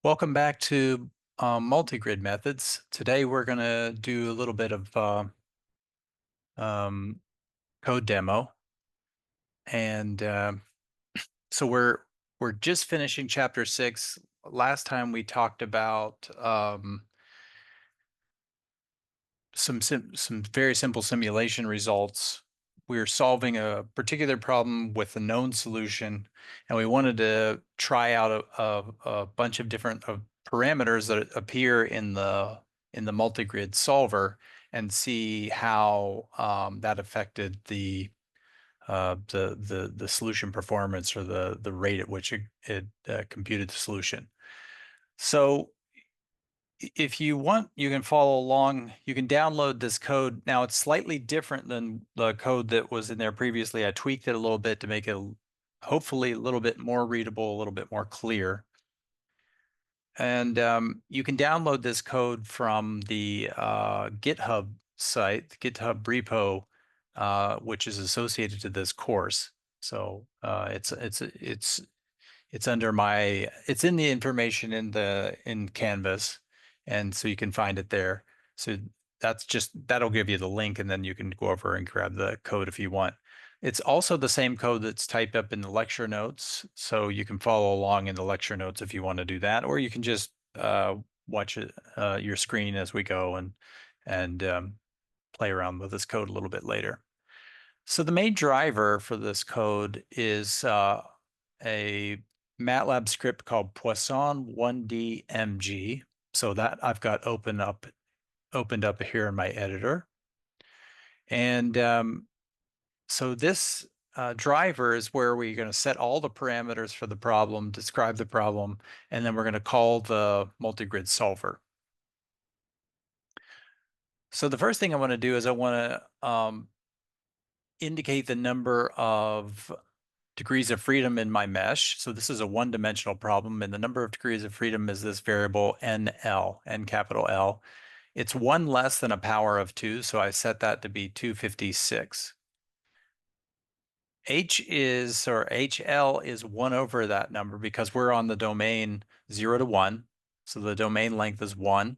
Welcome back to Multigrid Methods. Today we're going to do a little bit of um, code demo, and so we're just finishing chapter 6. Last time we talked about some very simple simulation results. We were solving a particular problem with a known solution, and we wanted to try out a bunch of different parameters that appear in the multigrid solver and see how that affected the solution performance or the rate at which it computed the solution. So if you want, you can follow along. You can download this code. Now it's slightly different than the code that was in there previously. I tweaked it a little bit to make it hopefully a little bit more readable, a little bit more clear. And you can download this code from the GitHub site, the GitHub repo, which is associated to this course. So it's under it's in the information in Canvas, and so you can find it there. So that'll give you the link, and then you can go over and grab the code if you want. It's also the same code that's typed up in the lecture notes, so you can follow along in the lecture notes if you want to do that, or you can just watch your screen as we go and play around with this code a little bit later. So the main driver for this code is a Matlab script called Poisson 1D-MG. So that I've got opened up here in my editor. And so this driver is where we're going to set all the parameters for the problem, describe the problem, and then we're going to call the multigrid solver. So the first thing I want to do is I want to indicate the number of degrees of freedom in my mesh. So this is a one-dimensional problem, and the number of degrees of freedom is this variable NL, N capital L. It's one less than a power of 2, so I set that to be 256. HL is 1 over that number because we're on the domain 0 to 1. So the domain length is 1.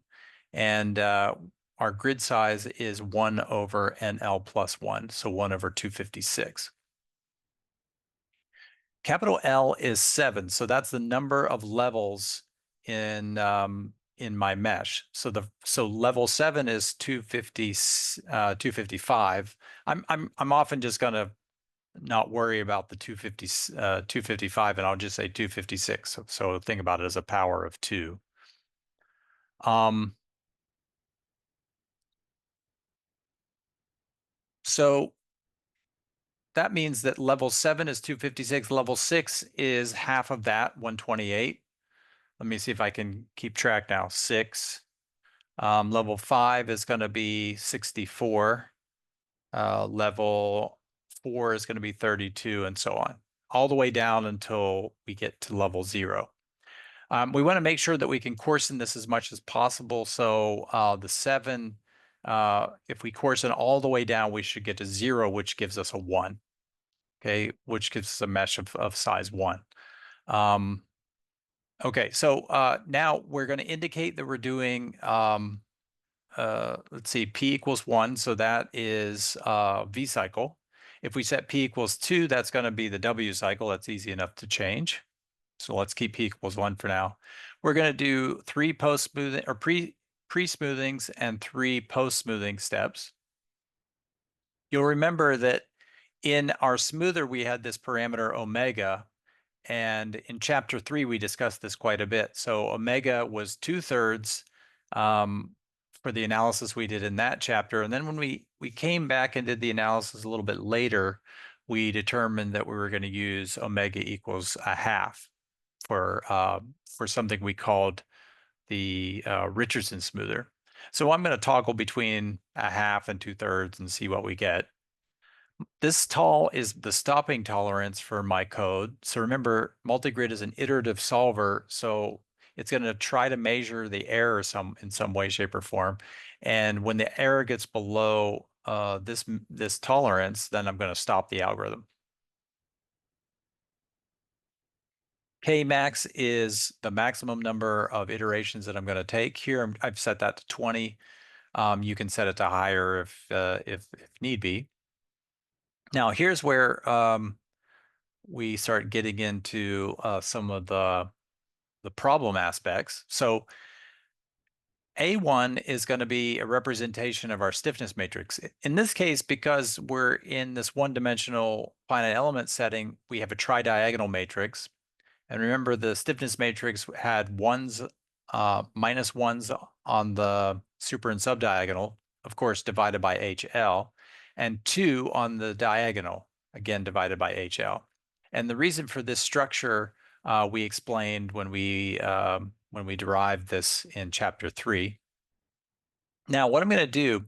And our grid size is 1 over NL plus 1, so 1 over 256. Capital L is 7, so that's the number of levels in my mesh. So level 7 is 255. I'm often just gonna not worry about the 255, and I'll just say 256. So think about it as a power of 2. So that means that level 7 is 256. Level 6 is half of that, 128. Let me see if I can keep track now. 6. Level 5 is going to be 64. Level 4 is going to be 32, and so on, all the way down until we get to level 0. We want to make sure that we can coarsen this as much as possible. So the 7, if we coarsen all the way down, we should get to 0, which gives us a 1. Okay, which gives us a mesh of size 1. Okay, so now we're going to indicate that we're doing, let's see, P equals 1, so that is V cycle. If we set P equals 2, that's going to be the W cycle. That's easy enough to change. So let's keep P equals 1 for now. We're going to do 3 post-smoothing or pre-smoothings and 3 post-smoothing steps. You'll remember that in our smoother, we had this parameter omega, and in chapter 3, we discussed this quite a bit. So omega was 2/3 for the analysis we did in that chapter. And then when we came back and did the analysis a little bit later, we determined that we were going to use omega equals a half for something we called the Richardson smoother. So I'm going to toggle between a half and 2/3 and see what we get. This tall is the stopping tolerance for my code. So remember, multigrid is an iterative solver, so it's going to try to measure the error in some way, shape, or form. And when the error gets below this tolerance, then I'm going to stop the algorithm. K max is the maximum number of iterations that I'm going to take. Here, I've set that to 20. You can set it to higher if need be. Now, here's where we start getting into some of the problem aspects. So A1 is going to be a representation of our stiffness matrix. In this case, because we're in this one-dimensional finite element setting, we have a tridiagonal matrix. And remember, the stiffness matrix had ones, minus ones on the super and subdiagonal, of course, divided by HL, and 2 on the diagonal, again, divided by HL. And the reason for this structure we explained when we derived this in chapter 3. Now, what I'm going to do,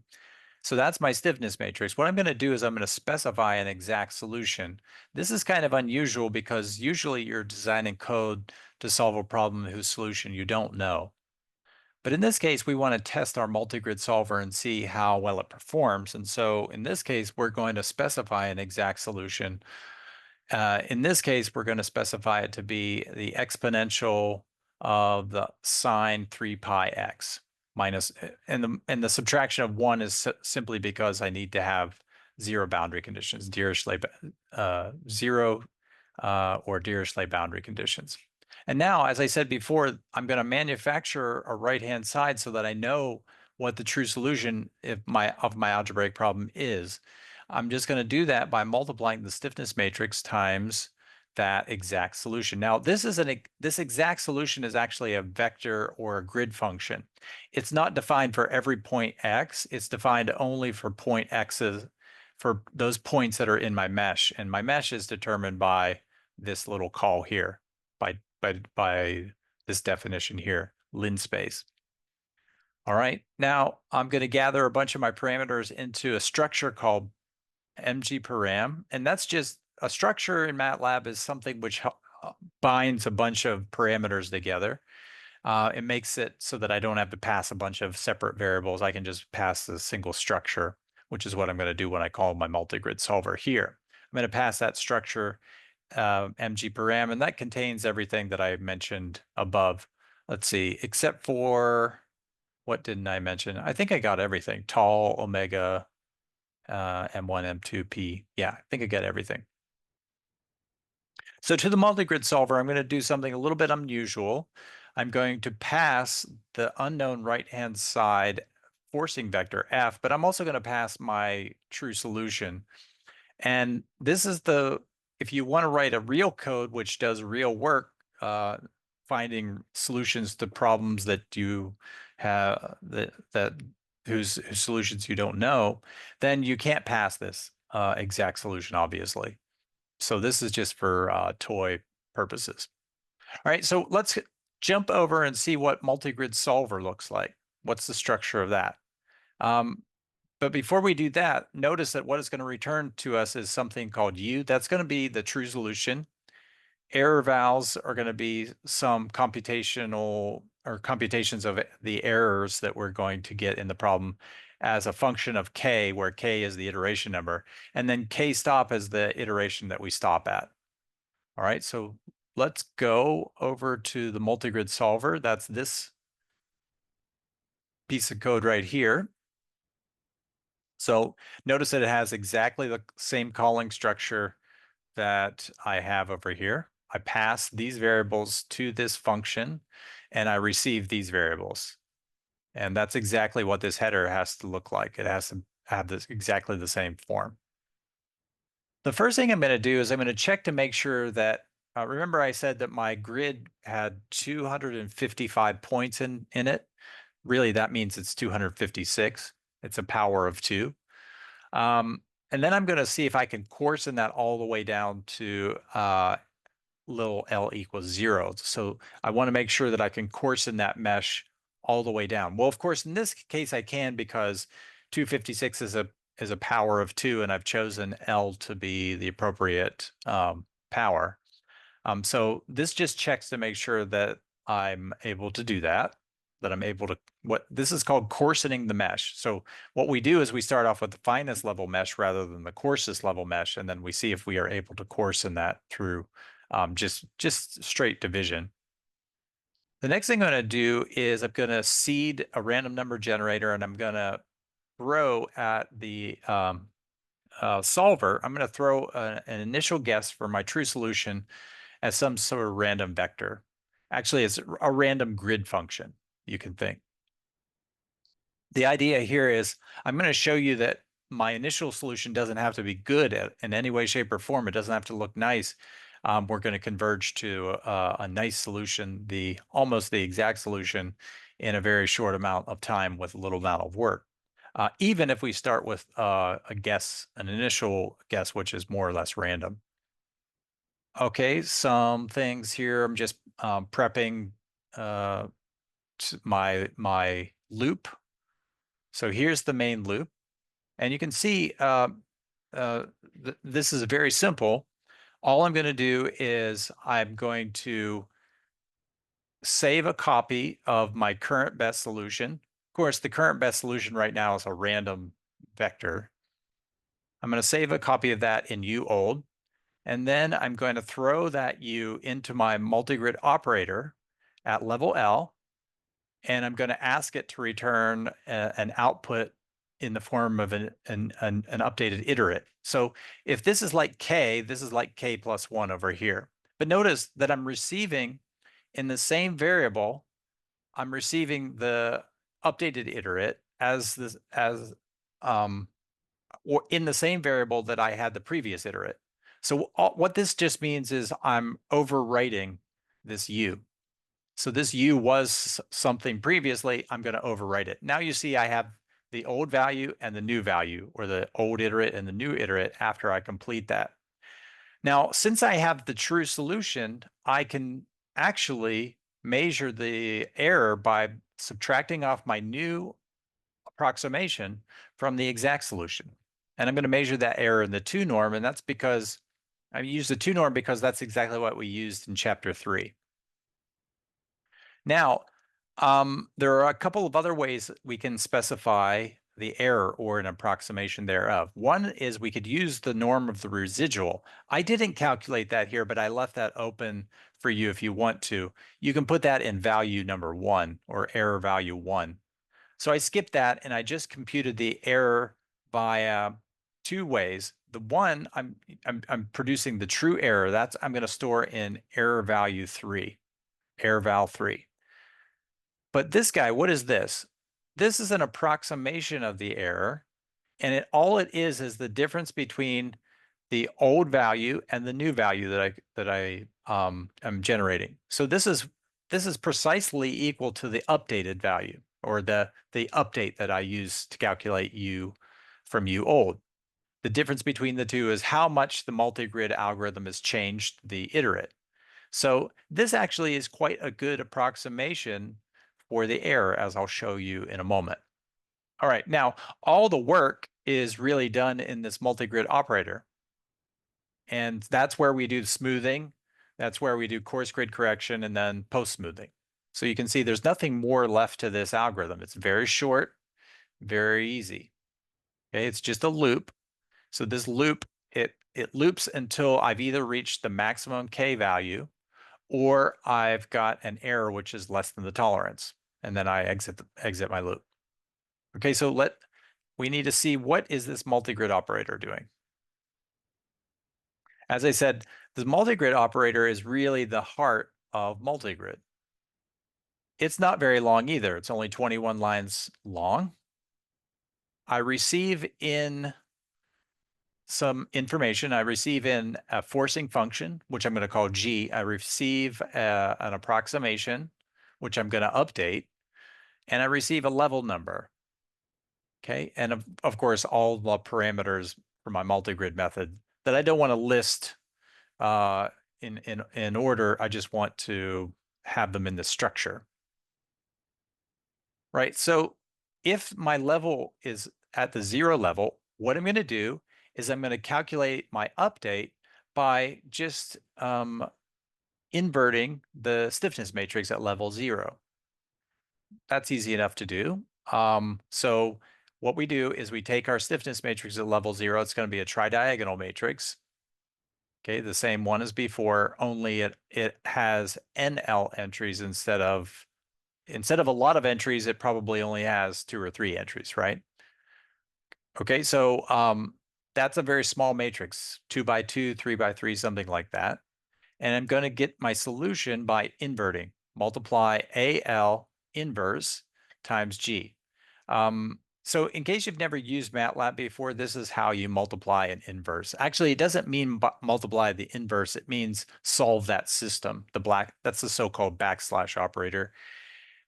so that's my stiffness matrix. What I'm going to do is I'm going to specify an exact solution. This is kind of unusual because usually you're designing code to solve a problem whose solution you don't know. But in this case, we want to test our multigrid solver and see how well it performs. And so in this case, we're going to specify an exact solution. In this case, we're going to specify it to be the exponential of the sine 3 pi x minus, and the subtraction of 1 is simply because I need to have 0 boundary conditions, Dirichlet, 0 or Dirichlet boundary conditions. And now, as I said before, I'm going to manufacture a right-hand side so that I know what the true solution of my algebraic problem is. I'm just going to do that by multiplying the stiffness matrix times that exact solution. Now, this exact solution is actually a vector or a grid function. It's not defined for every point x. It's defined only for point x's, for those points that are in my mesh. And my mesh is determined by this little call here, by this definition here, linspace. All right, now I'm going to gather a bunch of my parameters into a structure called mgparam, and that's just a structure in Matlab is something which binds a bunch of parameters together. It makes it so that I don't have to pass a bunch of separate variables. I can just pass a single structure, which is what I'm going to do when I call my multigrid solver here. I'm going to pass that structure mgparam, and that contains everything that I mentioned above. Let's see, except for, what didn't I mention? I think I got everything. Tall, omega, M1, M2, P. Yeah, I think I got everything. So to the multigrid solver, I'm going to do something a little bit unusual. I'm going to pass the unknown right-hand side forcing vector F, but I'm also going to pass my true solution. And this is if you want to write a real code which does real work, finding solutions to problems that you have, whose solutions you don't know, then you can't pass this exact solution, obviously. So this is just for toy purposes. All right, so let's jump over and see what multigrid solver looks like. What's the structure of that? But before we do that, notice that what it's going to return to us is something called U. That's going to be the true solution. Error vals are going to be some computational or computations of the errors that we're going to get in the problem as a function of k, where k is the iteration number, and then k stop is the iteration that we stop at. All right, so let's go over to the multigrid solver. That's this piece of code right here. So notice that it has exactly the same calling structure that I have over here. I pass these variables to this function and I receive these variables. And that's exactly what this header has to look like. It has to have this exactly the same form. The first thing I'm going to do is I'm going to check to make sure that, remember I said that my grid had 255 points in it. Really, that means it's 256. It's a power of 2. And then I'm going to see if I can coarsen that all the way down to little l equals 0. So I want to make sure that I can coarsen that mesh all the way down. Well, of course, in this case, I can because 256 is a power of 2, and I've chosen L to be the appropriate power. So this just checks to make sure that I'm able to do that, that I'm able to, what this is called coarsening the mesh. So what we do is we start off with the finest level mesh rather than the coarsest level mesh, and then we see if we are able to coarsen that through just straight division. The next thing I'm going to do is I'm going to seed a random number generator, and I'm going to throw at the solver. I'm going to throw an initial guess for my true solution as some sort of random vector. Actually, it's a random grid function, you can think. The idea here is I'm going to show you that my initial solution doesn't have to be good in any way, shape, or form. It doesn't have to look nice. We're going to converge to a nice solution, almost the exact solution in a very short amount of time with a little amount of work. Even if we start with an initial guess, which is more or less random. Okay, some things here. I'm just prepping my loop. So here's the main loop, and you can see this is very simple. All I'm going to do is I'm going to save a copy of my current best solution. Of course, the current best solution right now is a random vector. I'm going to save a copy of that in uold, and then I'm going to throw that u into my multigrid operator at level L, and I'm going to ask it to return an output in the form of an updated iterate. So if this is like k, this is like k plus 1 over here. But notice that I'm receiving in the same variable, I'm receiving the updated iterate or in the same variable that I had the previous iterate. So what this just means is I'm overwriting this u. So this u was something previously, I'm going to overwrite it. Now you see I have the old value and the new value, or the old iterate and the new iterate after I complete that. Now, since I have the true solution, I can actually measure the error by subtracting off my new approximation from the exact solution. And I'm going to measure that error in the 2 norm, and that's because I use the 2 norm because that's exactly what we used in chapter 3. Now, there are a couple of other ways we can specify the error or an approximation thereof. One is we could use the norm of the residual. I didn't calculate that here, but I left that open for you if you want to. You can put that in value number 1, or error value 1. So I skipped that, and I just computed the error by 2 ways. The one, I'm producing the true error. That's I'm going to store in error value 3, error val 3. But this guy, what is this? This is an approximation of the error, and all it is the difference between the old value and the new value that I am generating. So this is precisely equal to the updated value, or the update that I use to calculate u from uold. The difference between the two is how much the multigrid algorithm has changed the iterate. So this actually is quite a good approximation for the error, as I'll show you in a moment. All right, now all the work is really done in this multigrid operator. And that's where we do smoothing. That's where we do coarse grid correction and then post-smoothing. So you can see there's nothing more left to this algorithm. It's very short, very easy. Okay, it's just a loop. So this loop, it loops until I've either reached the maximum k value, or I've got an error which is less than the tolerance, and then I exit my loop. Okay, so we need to see, what is this multigrid operator doing? As I said, the multigrid operator is really the heart of multigrid. It's not very long either. It's only 21 lines long. I receive in some information. I receive in a forcing function, which I'm going to call G. I receive an approximation, which I'm going to update, and I receive a level number. Okay, and of course, all the parameters for my multigrid method that I don't want to list in order. I just want to have them in the structure. Right, so if my level is at the 0 level, what I'm going to do is I'm going to calculate my update by just inverting the stiffness matrix at level 0. That's easy enough to do. So what we do is we take our stiffness matrix at level 0. It's going to be a tridiagonal matrix. Okay, the same one as before, only it has NL entries instead of a lot of entries, it probably only has 2 or 3 entries, right? Okay, so that's a very small matrix, 2 by 2, 3 by 3, something like that. And I'm going to get my solution by inverting. Multiply AL inverse times G. So in case you've never used Matlab before, this is how you multiply an inverse. Actually, it doesn't mean multiply the inverse. It means solve that system. That's the so-called backslash operator.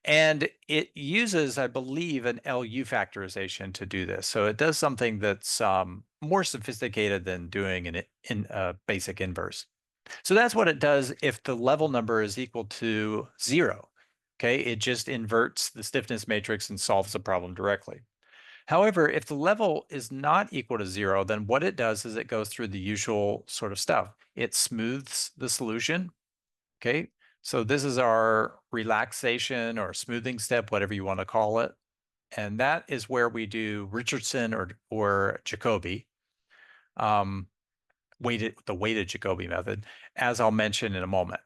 And it uses, I believe, an LU factorization to do this. So it does something that's more sophisticated than doing a basic inverse. So that's what it does if the level number is equal to 0. Okay, it just inverts the stiffness matrix and solves the problem directly. However, if the level is not equal to 0, then what it does is it goes through the usual sort of stuff. It smooths the solution. Okay, so this is our relaxation or smoothing step, whatever you want to call it. And that is where we do Richardson or Jacobi, the weighted Jacobi method, as I'll mention in a moment.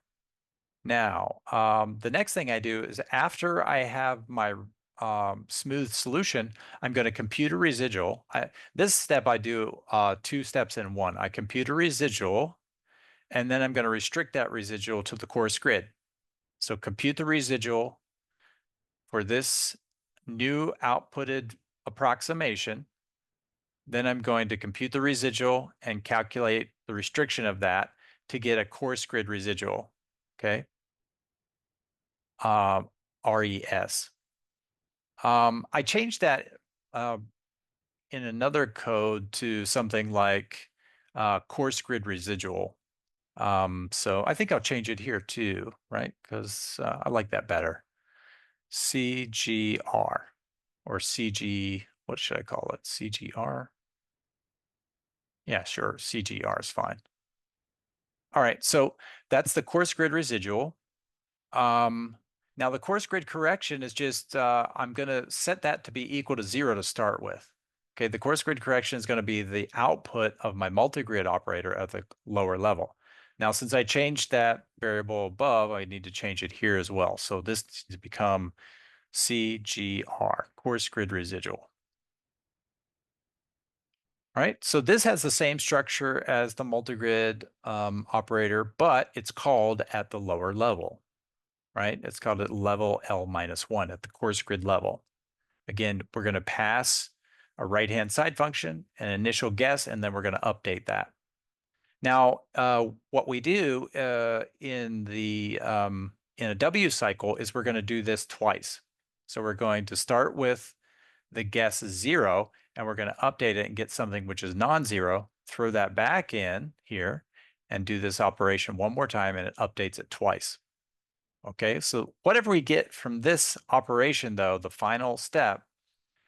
Now, the next thing I do is after I have my smooth solution, I'm going to compute a residual. This step I do 2 steps in one. I compute a residual, and then I'm going to restrict that residual to the coarse grid. So compute the residual for this new outputted approximation. Then I'm going to compute the residual and calculate the restriction of that to get a coarse grid residual. Okay. RES. I changed that in another code to something like coarse grid residual. So I think I'll change it here too, right? Because I like that better. CGR or CG, what should I call it? CGR? Yeah, sure. CGR is fine. All right, so that's the coarse grid residual. Now the coarse grid correction is just, I'm going to set that to be equal to 0 to start with. Okay, the coarse grid correction is going to be the output of my multigrid operator at the lower level. Now, since I changed that variable above, I need to change it here as well. So this needs to become CGR, coarse grid residual. All right, so this has the same structure as the multigrid operator, but it's called at the lower level, right? It's called at level L-1 at the coarse grid level. Again, we're going to pass a right-hand side function, an initial guess, and then we're going to update that. Now, what we do in a W cycle is we're going to do this twice. So we're going to start with the guess is 0, and we're going to update it and get something which is non-zero, throw that back in here, and do this operation one more time, and it updates it twice. Okay, so whatever we get from this operation, though, the final step,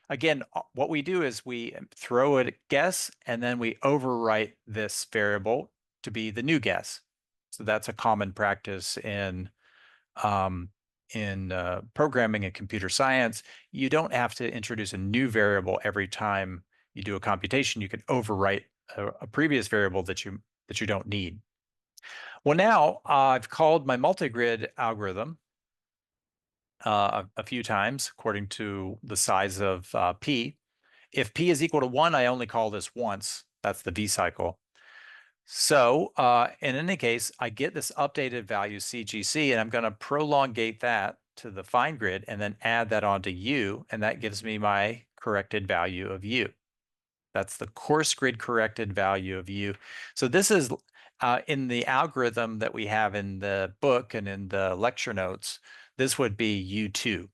again, what we do is we throw a guess, and then we overwrite this variable to be the new guess. So that's a common practice in programming and computer science. You don't have to introduce a new variable every time you do a computation. You can overwrite a previous variable that you don't need. Well, now I've called my multigrid algorithm a few times according to the size of P. If P is equal to 1, I only call this once. That's the V cycle. So in any case, I get this updated value CGC, and I'm going to prolongate that to the fine grid and then add that onto U, and that gives me my corrected value of U. That's the coarse grid corrected value of U. So this is in the algorithm that we have in the book and in the lecture notes, this would be U2.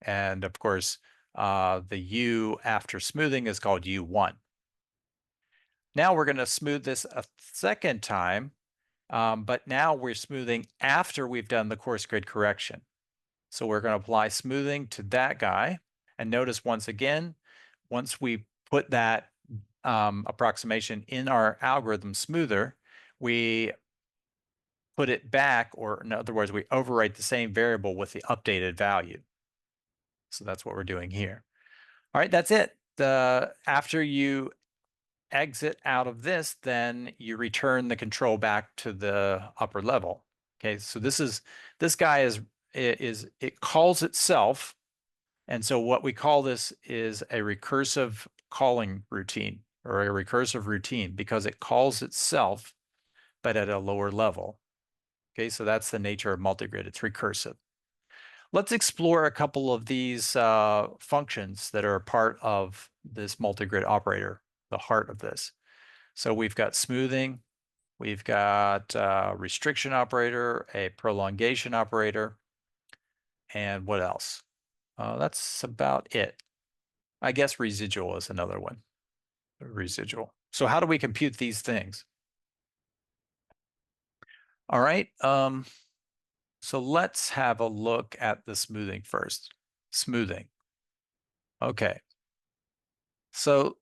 And of course, the U after smoothing is called U1. Now we're going to smooth this a second time, but now we're smoothing after we've done the coarse grid correction. So we're going to apply smoothing to that guy. And notice once again, once we put that approximation in our algorithm smoother, we put it back, or in other words, we overwrite the same variable with the updated value. So that's what we're doing here. All right, that's it. After you exit out of this, then you return the control back to the upper level. Okay, so this guy is it calls itself, and so what we call this is a recursive calling routine or a recursive routine because it calls itself, but at a lower level. Okay, so that's the nature of multigrid. It's recursive. Let's explore a couple of these functions that are a part of this multigrid operator, the heart of this. So we've got smoothing, we've got restriction operator, a prolongation operator, and what else? That's about it. I guess residual is another one. Residual. So how do we compute these things? All right. So let's have a look at the smoothing first. Smoothing. Okay. So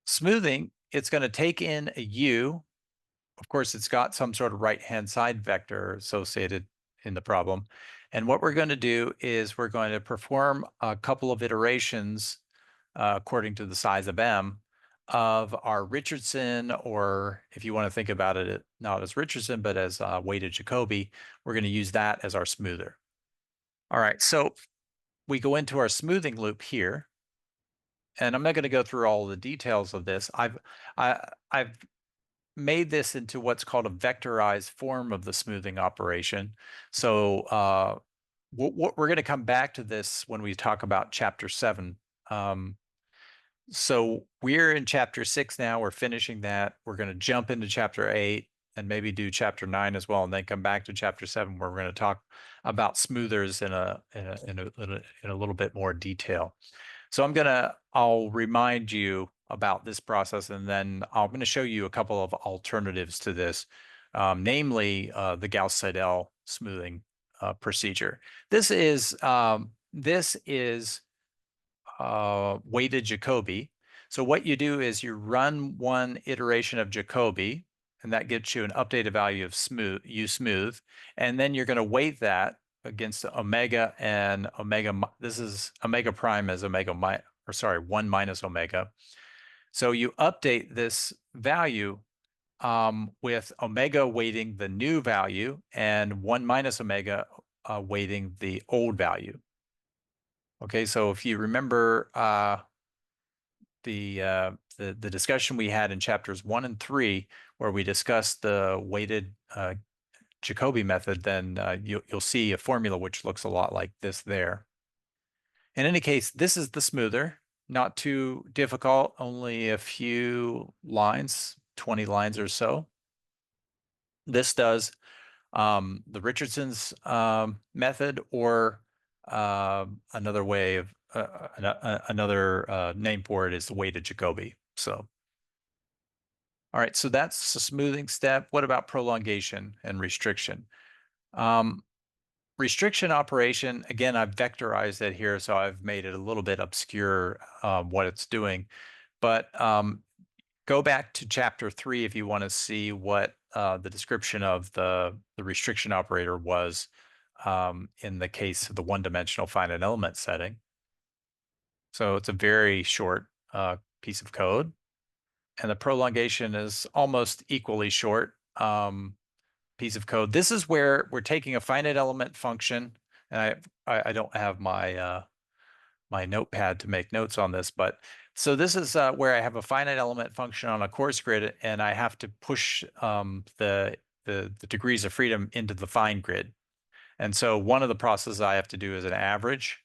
smoothing, it's going to take in a U. Of course, it's got some sort of right-hand side vector associated in the problem. And what we're going to do is we're going to perform a couple of iterations according to the size of M of our Richardson, or if you want to think about it not as Richardson, but as weighted Jacobi, we're going to use that as our smoother. All right, so we go into our smoothing loop here, and I'm not going to go through all the details of this. I've made this into what's called a vectorized form of the smoothing operation. So we're going to come back to this when we talk about chapter 7. So we're in chapter 6 now. We're finishing that. We're going to jump into chapter 8 and maybe do chapter 9 as well, and then come back to chapter 7 where we're going to talk about smoothers in a little bit more detail. So I'll remind you about this process, and then I'm going to show you a couple of alternatives to this, namely the Gauss-Seidel smoothing procedure. This is weighted Jacobi. So what you do is you run one iteration of Jacobi, and that gets you an updated value of smooth, and then you're going to weight that against omega and omega. This is omega prime as omega 1 minus omega. So you update this value with omega weighting the new value and 1 minus omega weighting the old value. Okay, so if you remember the discussion we had in chapters 1 and 3, where we discussed the weighted Jacobi method, then you'll see a formula which looks a lot like this there. In any case, this is the smoother, not too difficult, only a few lines, 20 lines or so. This does the Richardson's method, or another way of another name for it is the weighted Jacobi. So, all right, so that's the smoothing step. What about prolongation and restriction? Restriction operation, again, I've vectorized it here, so I've made it a little bit obscure what it's doing. But go back to chapter 3 if you want to see what the description of the restriction operator was in the case of the one-dimensional finite element setting. So it's a very short piece of code, and the prolongation is almost equally short piece of code. This is where we're taking a finite element function, and I don't have my my notepad to make notes on this, but so this is where I have a finite element function on a coarse grid, and I have to push the degrees of freedom into the fine grid. And so one of the processes I have to do is an average,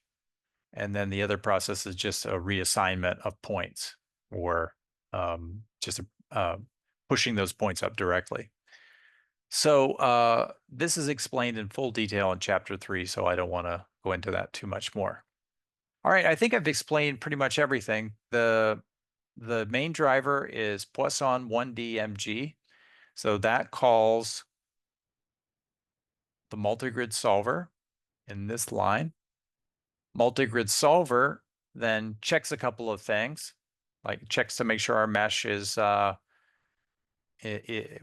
and then the other process is just a reassignment of points, or just pushing those points up directly. So this is explained in full detail in chapter 3, so I don't want to go into that too much more. All right, I think I've explained pretty much everything. The main driver is Poisson 1D MG. So that calls the multigrid solver in this line. Multigrid solver then checks a couple of things, like checks to make sure our mesh is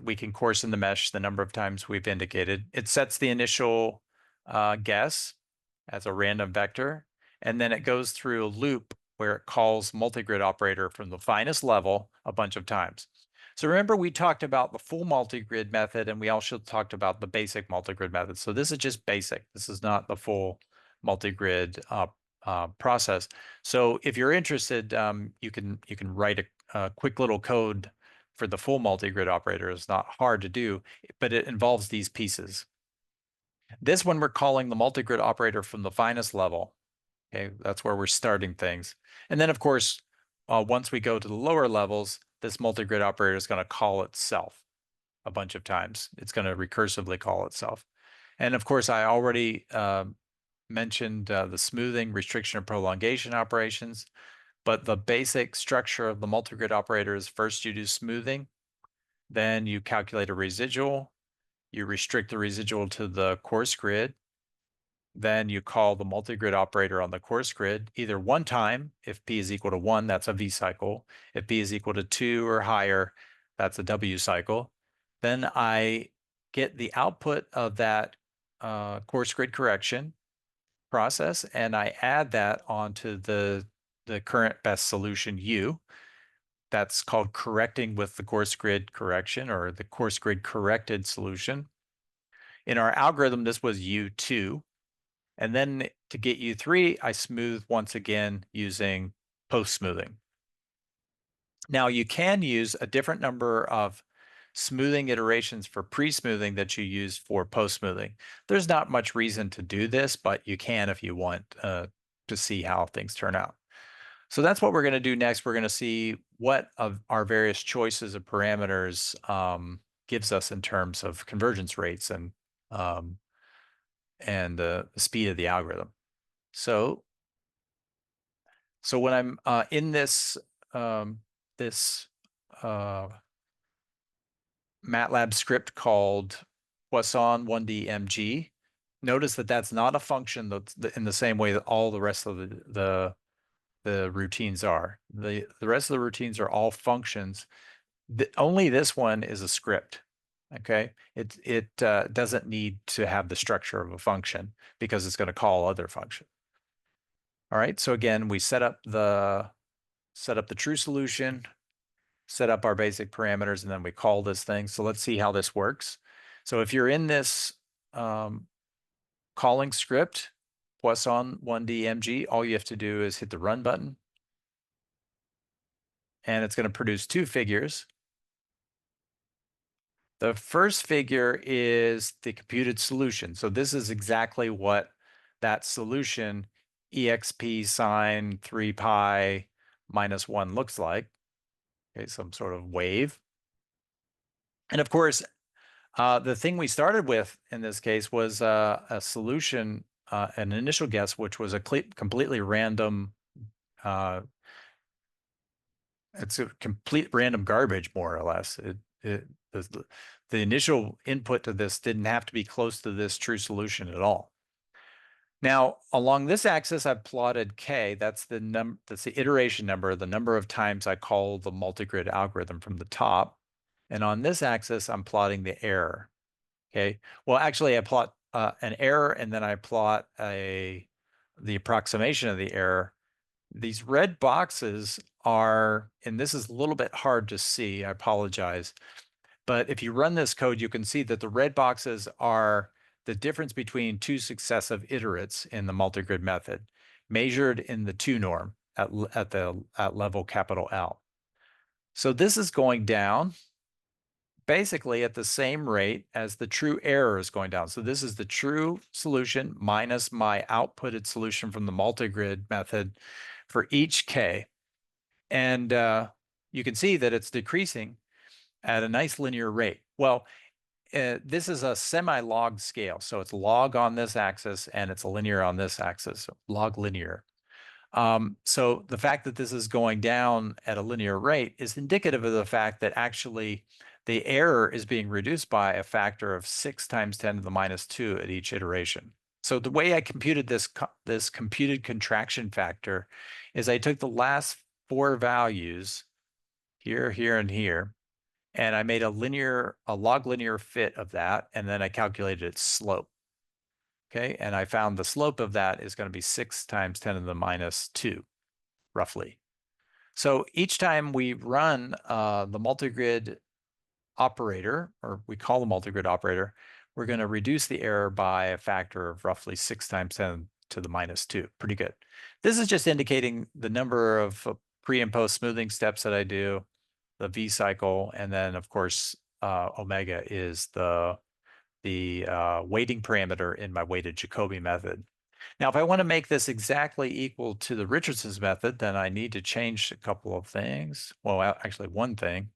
we can coarse in the mesh the number of times we've indicated. It sets the initial guess as a random vector, and then it goes through a loop where it calls multigrid operator from the finest level a bunch of times. So remember, we talked about the full multigrid method, and we also talked about the basic multigrid method. So this is just basic. This is not the full multigrid process. So if you're interested, you can write a quick little code for the full multigrid operator. It's not hard to do, but it involves these pieces. This one we're calling the multigrid operator from the finest level. Okay, that's where we're starting things. And then, of course, once we go to the lower levels, this multigrid operator is going to call itself a bunch of times. It's going to recursively call itself. And of course, I already mentioned the smoothing, restriction, or prolongation operations. But the basic structure of the multigrid operator is first you do smoothing, then you calculate a residual, you restrict the residual to the coarse grid, then you call the multigrid operator on the coarse grid either one time, if p is equal to 1, that's a V cycle. If p is equal to 2 or higher, that's a W cycle. Then I get the output of that coarse grid correction process, and I add that onto the current best solution U. That's called correcting with the coarse grid correction, or the coarse grid corrected solution. In our algorithm, this was U2. And then to get U3, I smooth once again using post-smoothing. Now you can use a different number of smoothing iterations for pre-smoothing that you use for post-smoothing. There's not much reason to do this, but you can if you want to see how things turn out. So that's what we're going to do next. We're going to see what of our various choices of parameters gives us in terms of convergence rates and the speed of the algorithm. So when I'm in this Matlab script called Poisson 1D MG, notice that that's not a function that's in the same way that all the rest of the routines are. The rest of the routines are all functions. Only this one is a script. Okay, it doesn't need to have the structure of a function because it's going to call other functions. All right, so again, we set up the true solution, set up our basic parameters, and then we call this thing. So let's see how this works. So if you're in this calling script, Poisson 1D MG, all you have to do is hit the run button, and it's going to produce two figures. The first figure is the computed solution. So this is exactly what that solution exp sine 3 pi minus 1 looks like. Okay, some sort of wave. And of course, the thing we started with in this case was a solution, an initial guess, which was a completely random, it's a complete random garbage, more or less. The initial input to this didn't have to be close to this true solution at all. Now, along this axis, I've plotted k. That's the iteration number, the number of times I call the multigrid algorithm from the top. And on this axis, I'm plotting the error. Okay. Well, actually, I plot an error, and then I plot the approximation of the error. These red boxes are, and this is a little bit hard to see, I apologize, but if you run this code, you can see that the red boxes are the difference between two successive iterates in the multigrid method, measured in the 2 norm at level capital L. So this is going down basically at the same rate as the true error is going down. So this is the true solution minus my outputted solution from the multigrid method for each k. And you can see that it's decreasing at a nice linear rate. Well, this is a semi-log scale. So it's log on this axis and it's linear on this axis, so log linear. So the fact that this is going down at a linear rate is indicative of the fact that actually the error is being reduced by a factor of 6 times 10 to the minus 2 at each iteration. So the way I computed this computed contraction factor is I took the last 4 values here, here, and here, and I made a log linear fit of that, and then I calculated its slope. Okay, and I found the slope of that is going to be 6 times 10 to the minus 2. roughly. So each time we run the multigrid operator, or we call the multigrid operator, we're going to reduce the error by a factor of roughly 6 times 10 to the minus 2. Pretty good. This is just indicating the number of pre and post smoothing steps that I do, the V cycle, and then of course omega is the weighting parameter in my weighted Jacobi method. Now, if I want to make this exactly equal to the Richardson's method, then I need to change a couple of things. Well, actually one thing.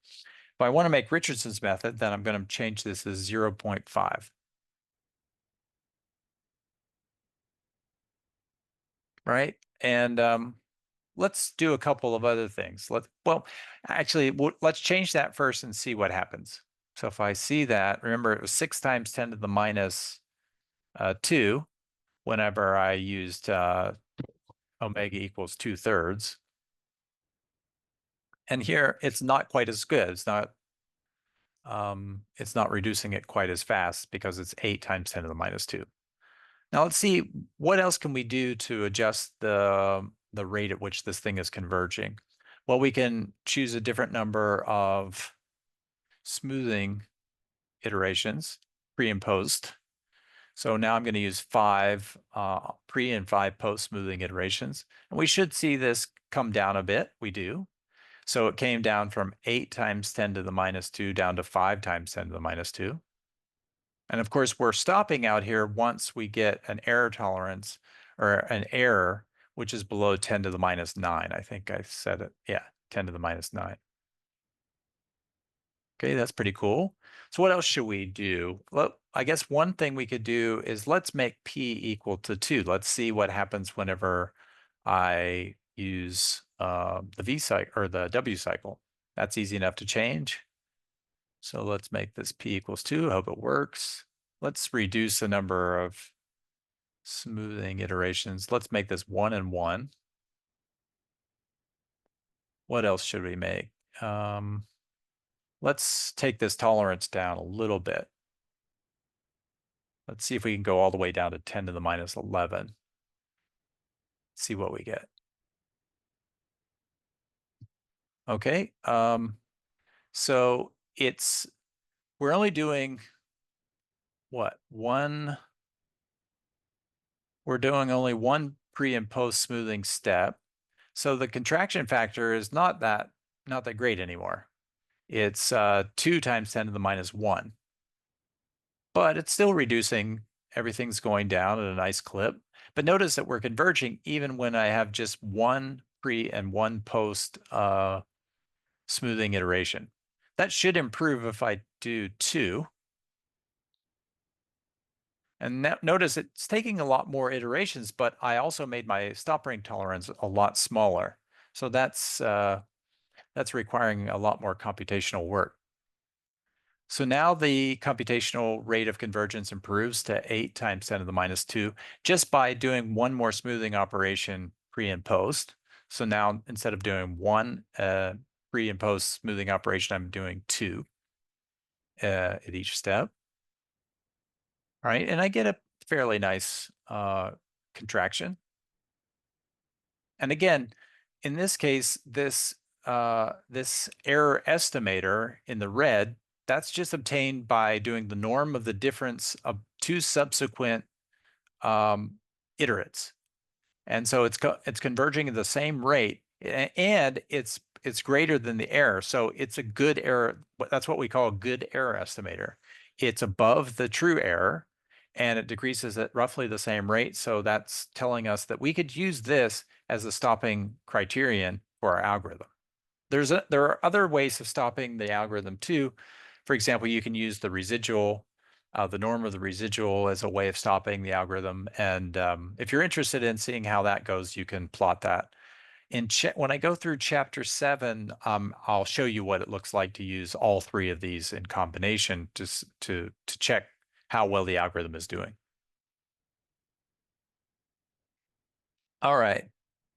If I want to make Richardson's method, then I'm going to change this as 0.5. Right? And let's do a couple of other things. Let's change that first and see what happens. So if I see that, remember it was 6 times 10 to the minus 2 whenever I used omega equals 2/3. And here it's not quite as good. It's not reducing it quite as fast because it's 8 times 10 to the minus 2. Now let's see what else can we do to adjust the rate at which this thing is converging. Well, we can choose a different number of smoothing iterations, pre and post. So now I'm going to use 5 pre and 5 post smoothing iterations. And we should see this come down a bit. We do. So it came down from 8 times 10 to the minus 2 down to 5 times 10 to the minus 2. And of course, we're stopping out here once we get an error tolerance or an error, which is below 10 to the minus 9. I think I said it. Yeah, 10 to the minus 9. Okay, that's pretty cool. So what else should we do? Well, I guess one thing we could do is let's make P equal to 2. Let's see what happens whenever I use the V cycle or the W cycle. That's easy enough to change. So let's make this P equals 2. I hope it works. Let's reduce the number of smoothing iterations. Let's make this 1 and 1. What else should we make? Let's take this tolerance down a little bit. Let's see if we can go all the way down to 10 to the minus 11. See what we get. Okay, so we're only doing what? We're doing only one pre and post smoothing step. So the contraction factor is not that great anymore. It's 2 times 10 to the minus 1. But it's still reducing. Everything's going down at a nice clip. But notice that we're converging even when I have just one pre and one post smoothing iteration. That should improve if I do 2. And notice it's taking a lot more iterations, but I also made my stop ring tolerance a lot smaller. So that's requiring a lot more computational work. So now the computational rate of convergence improves to 8 times 10 to the minus 2 just by doing one more smoothing operation pre and post. So now instead of doing one pre and post smoothing operation, I'm doing 2 at each step. All right, and I get a fairly nice contraction. And again, in this case, this error estimator in the red, that's just obtained by doing the norm of the difference of 2 subsequent iterates. And so it's converging at the same rate, and it's greater than the error. So it's a good error. That's what we call a good error estimator. It's above the true error, and it decreases at roughly the same rate. So that's telling us that we could use this as a stopping criterion for our algorithm. There are other ways of stopping the algorithm too. For example, you can use the residual, the norm of the residual as a way of stopping the algorithm. And if you're interested in seeing how that goes, you can plot that. When I go through chapter 7, I'll show you what it looks like to use all 3 of these in combination to check how well the algorithm is doing. All right.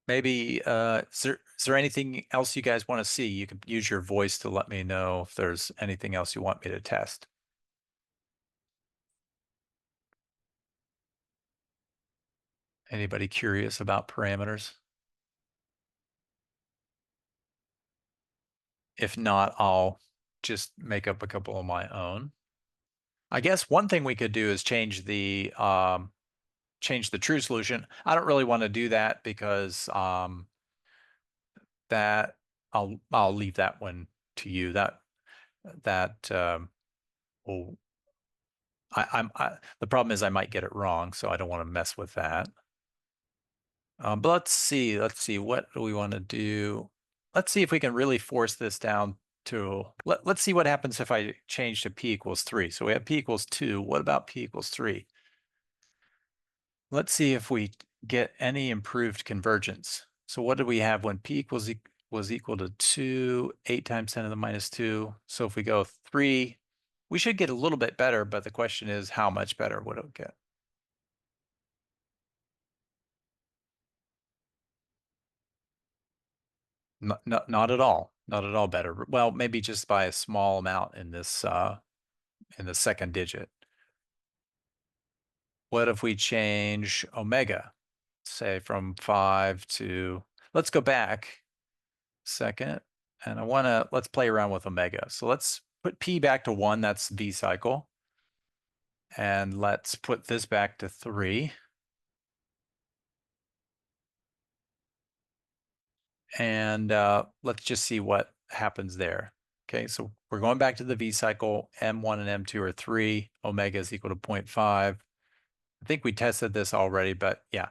Maybe is there anything else you guys want to see? You can use your voice to let me know if there's anything else you want me to test. Anybody curious about parameters? If not, I'll just make up a couple of my own. I guess one thing we could do is change the true solution. I don't really want to do that because that I'll leave that one to you. That will the problem is I might get it wrong, so I don't want to mess with that. But let's see, what do we want to do? Let's see if we can really force this down to, let's see what happens if I change to p equals 3. So we have p equals 2. What about p equals 3? Let's see if we get any improved convergence. So what did we have when p was equal to 2, 8 times 10 to the minus 2. So if we go 3, we should get a little bit better, but the question is how much better would it get? Not at all. Not at all better. Well, maybe just by a small amount in the second digit. What if we change omega, say from 5 to, let's go back a second, and let's play around with omega. So let's put p back to 1, that's V cycle. And let's put this back to 3. And let's just see what happens there. Okay, so we're going back to the V cycle. M1 and M2 are 3. Omega is equal to 0.5. I think we tested this already, but yeah.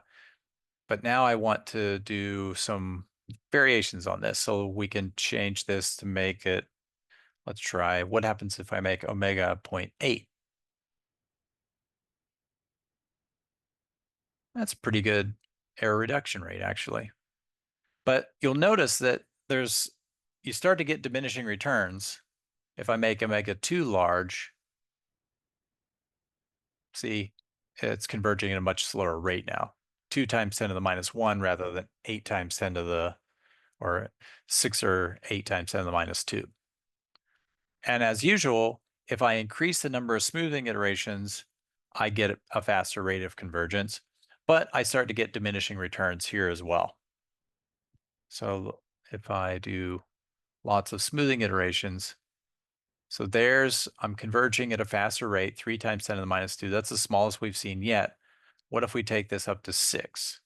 But now I want to do some variations on this. So we can change this to make it, let's try, what happens if I make omega 0.8? That's a pretty good error reduction rate, actually. But you'll notice that you start to get diminishing returns. If I make omega too large, see, it's converging at a much slower rate now. 2 times 10 to the minus 1 rather than 8 times 10 to the, or 6 or 8 times 10 to the minus 2. And as usual, if I increase the number of smoothing iterations, I get a faster rate of convergence, but I start to get diminishing returns here as well. So if I do lots of smoothing iterations, so I'm converging at a faster rate, 3 times 10 to the minus 2. That's the smallest we've seen yet. What if we take this up to 6?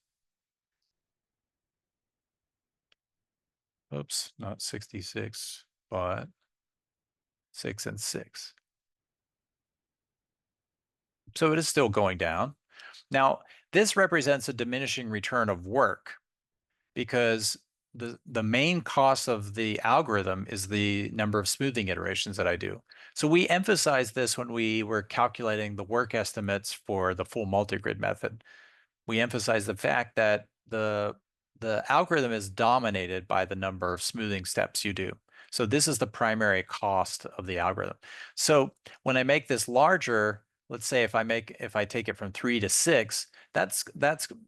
Oops, not 66, but 6 and 6. So it is still going down. Now, this represents a diminishing return of work because the main cost of the algorithm is the number of smoothing iterations that I do. So we emphasized this when we were calculating the work estimates for the full multigrid method. We emphasize the fact that the algorithm is dominated by the number of smoothing steps you do. So this is the primary cost of the algorithm. So when I make this larger, let's say if I take it from 3 to 6, that's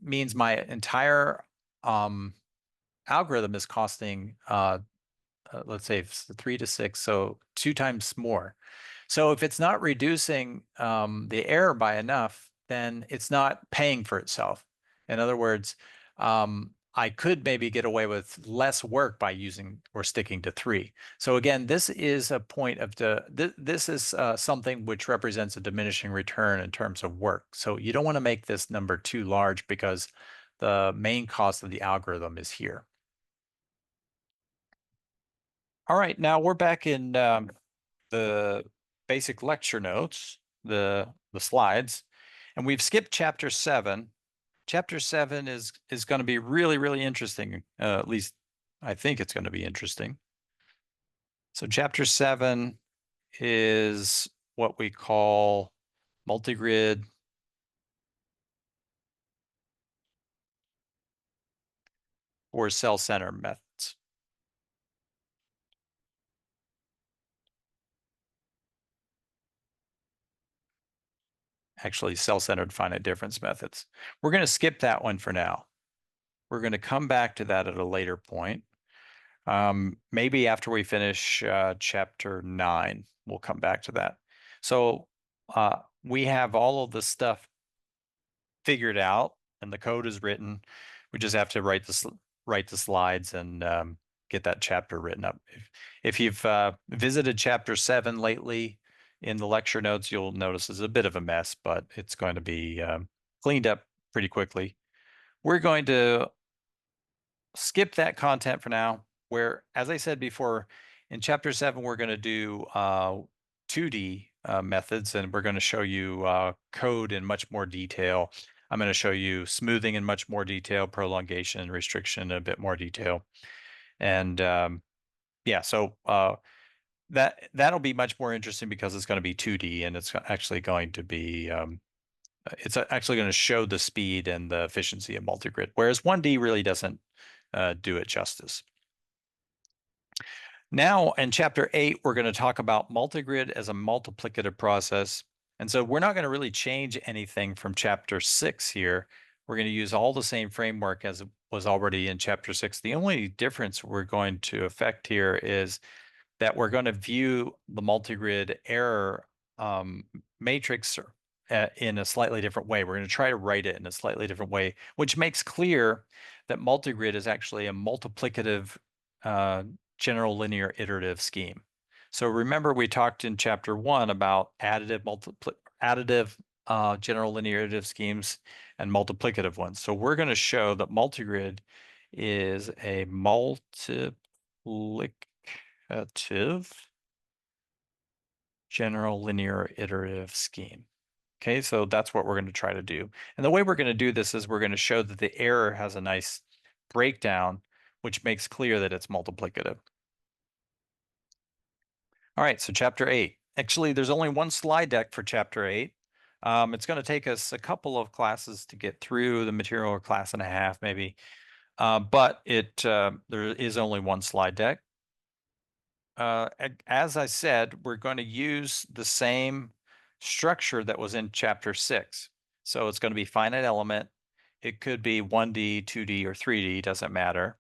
means my entire algorithm is costing let's say it's 3 to 6, so 2 times more. So if it's not reducing the error by enough, then it's not paying for itself. In other words, I could maybe get away with less work by using or sticking to 3. So again, this is a point of this is something which represents a diminishing return in terms of work. So you don't want to make this number too large because the main cost of the algorithm is here. All right, now we're back in the basic lecture notes, the slides, and we've skipped chapter 7. Chapter 7 is going to be really, really interesting. At least I think it's going to be interesting. So chapter 7 is what we call multigrid or cell-centered methods. Actually, cell-centered finite difference methods. We're going to skip that one for now. We're going to come back to that at a later point. Maybe after we finish chapter 9, we'll come back to that. So we have all of the stuff figured out and the code is written. We just have to write the slides and get that chapter written up. If you've visited chapter 7 lately in the lecture notes, you'll notice it's a bit of a mess, but it's going to be cleaned up pretty quickly. We're going to skip that content for now, where, as I said before, in chapter 7, we're going to do 2D methods, and we're going to show you code in much more detail. I'm going to show you smoothing in much more detail, prolongation and restriction in a bit more detail. And yeah, so that'll be much more interesting because it's going to be 2D, and it's actually going to be it's actually going to show the speed and the efficiency of multigrid, whereas 1D really doesn't do it justice. Now, in chapter 8, we're going to talk about multigrid as a multiplicative process. And so we're not going to really change anything from chapter 6 here. We're going to use all the same framework as was already in chapter 6. The only difference we're going to affect here is that we're going to view the multigrid error matrix in a slightly different way. We're going to try to write it in a slightly different way, which makes clear that multigrid is actually a multiplicative general linear iterative scheme. So remember, we talked in chapter 1 about additive general linear iterative schemes and multiplicative ones. So we're going to show that multigrid is a multiplicative general linear iterative scheme. Okay, so that's what we're going to try to do. And the way we're going to do this is we're going to show that the error has a nice breakdown, which makes clear that it's multiplicative. All right, so chapter 8. Actually, there's only one slide deck for chapter 8. It's going to take us a couple of classes to get through the material, a class and a half maybe. But there is only one slide deck. As I said, we're going to use the same structure that was in chapter 6. So it's going to be finite element. It could be 1D, 2D, or 3D, doesn't matter.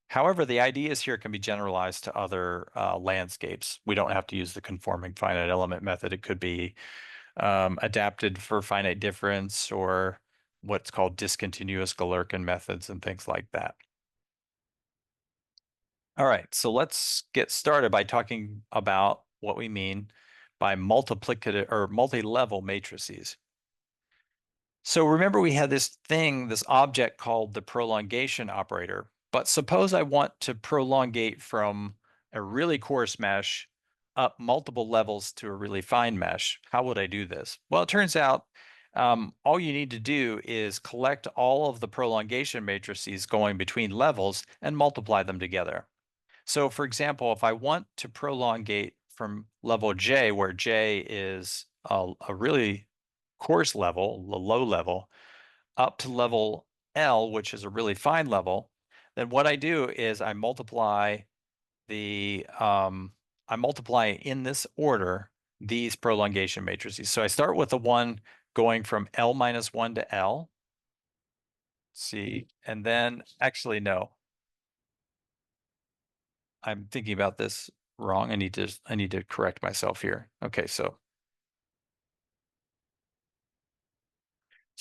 However, the ideas here can be generalized to other landscapes. We don't have to use the conforming finite element method. It could be adapted for finite difference or what's called discontinuous Galerkin methods and things like that. All right, so let's get started by talking about what we mean by multiplicative or multi-level matrices. So remember, we had this object called the prolongation operator. But suppose I want to prolongate from a really coarse mesh up multiple levels to a really fine mesh. How would I do this? Well, it turns out all you need to do is collect all of the prolongation matrices going between levels and multiply them together. So for example, if I want to prolongate from level J, where J is a really coarse level, a low level, up to level L, which is a really fine level, then what I do is I multiply in this order these prolongation matrices. So I start with the one going from L minus 1 to L. See, and then actually no. I'm thinking about this wrong. I need to correct myself here. Okay, so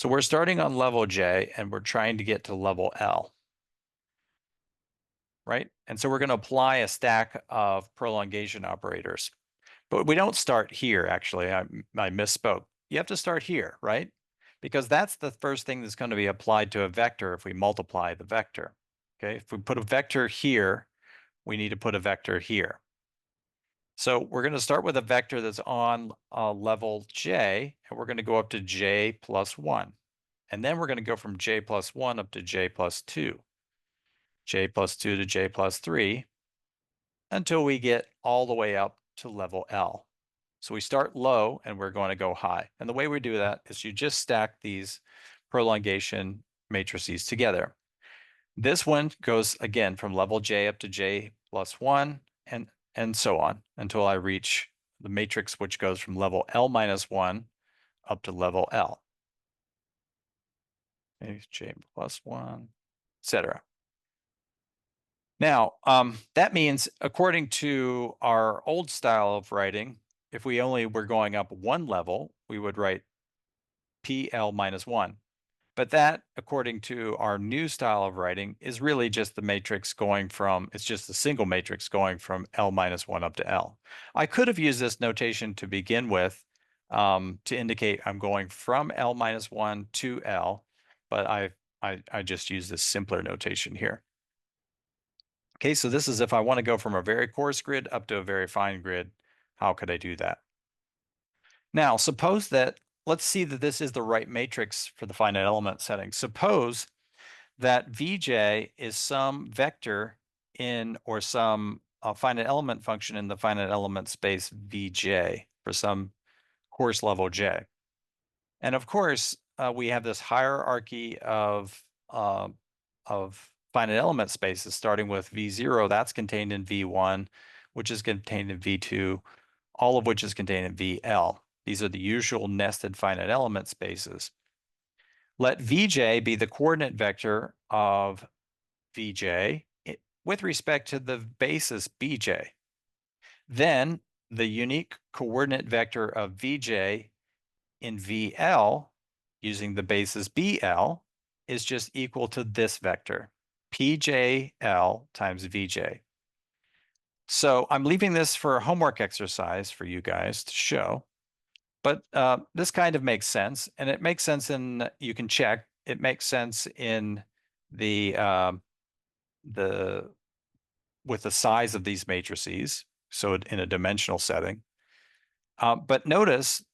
we're starting on level J and we're trying to get to level L, right? And so we're going to apply a stack of prolongation operators. But we don't start here, actually. I misspoke. You have to start here, right? Because that's the first thing that's going to be applied to a vector if we multiply the vector. Okay, if we put a vector here, we need to put a vector here. So we're going to start with a vector that's on level J, and we're going to go up to J plus 1. And then we're going to go from J plus 1 up to J plus 2, J plus 2 to J plus 3, until we get all the way up to level L. So we start low and we're going to go high. And the way we do that is you just stack these prolongation matrices together. This one goes again from level J up to J plus 1 and so on until I reach the matrix which goes from level L minus 1 up to level L. Okay, J plus 1, etc. Now, that means according to our old style of writing, if we only were going up one level, we would write PL minus 1. But that, according to our new style of writing, is really just the matrix going from, it's just a single matrix going from L minus 1 up to L. I could have used this notation to begin with to indicate I'm going from L minus 1 to L, but I just use this simpler notation here. Okay, so this is if I want to go from a very coarse grid up to a very fine grid, how could I do that? Now, suppose that, let's see that this is the right matrix for the finite element setting. Suppose that Vj is some vector in, or some finite element function in the finite element space Vj for some coarse level j. And of course, we have this hierarchy of finite element spaces, starting with V0, that's contained in V1, which is contained in V2, all of which is contained in VL. These are the usual nested finite element spaces. Let Vj be the coordinate vector of Vj with respect to the basis Bj. Then the unique coordinate vector of Vj in VL using the basis BL is just equal to this vector, PJL times VJ. So I'm leaving this for a homework exercise for you guys to show, but this kind of makes sense, and it makes sense in, you can check, it makes sense in the with the size of these matrices, so in a dimensional setting. But notice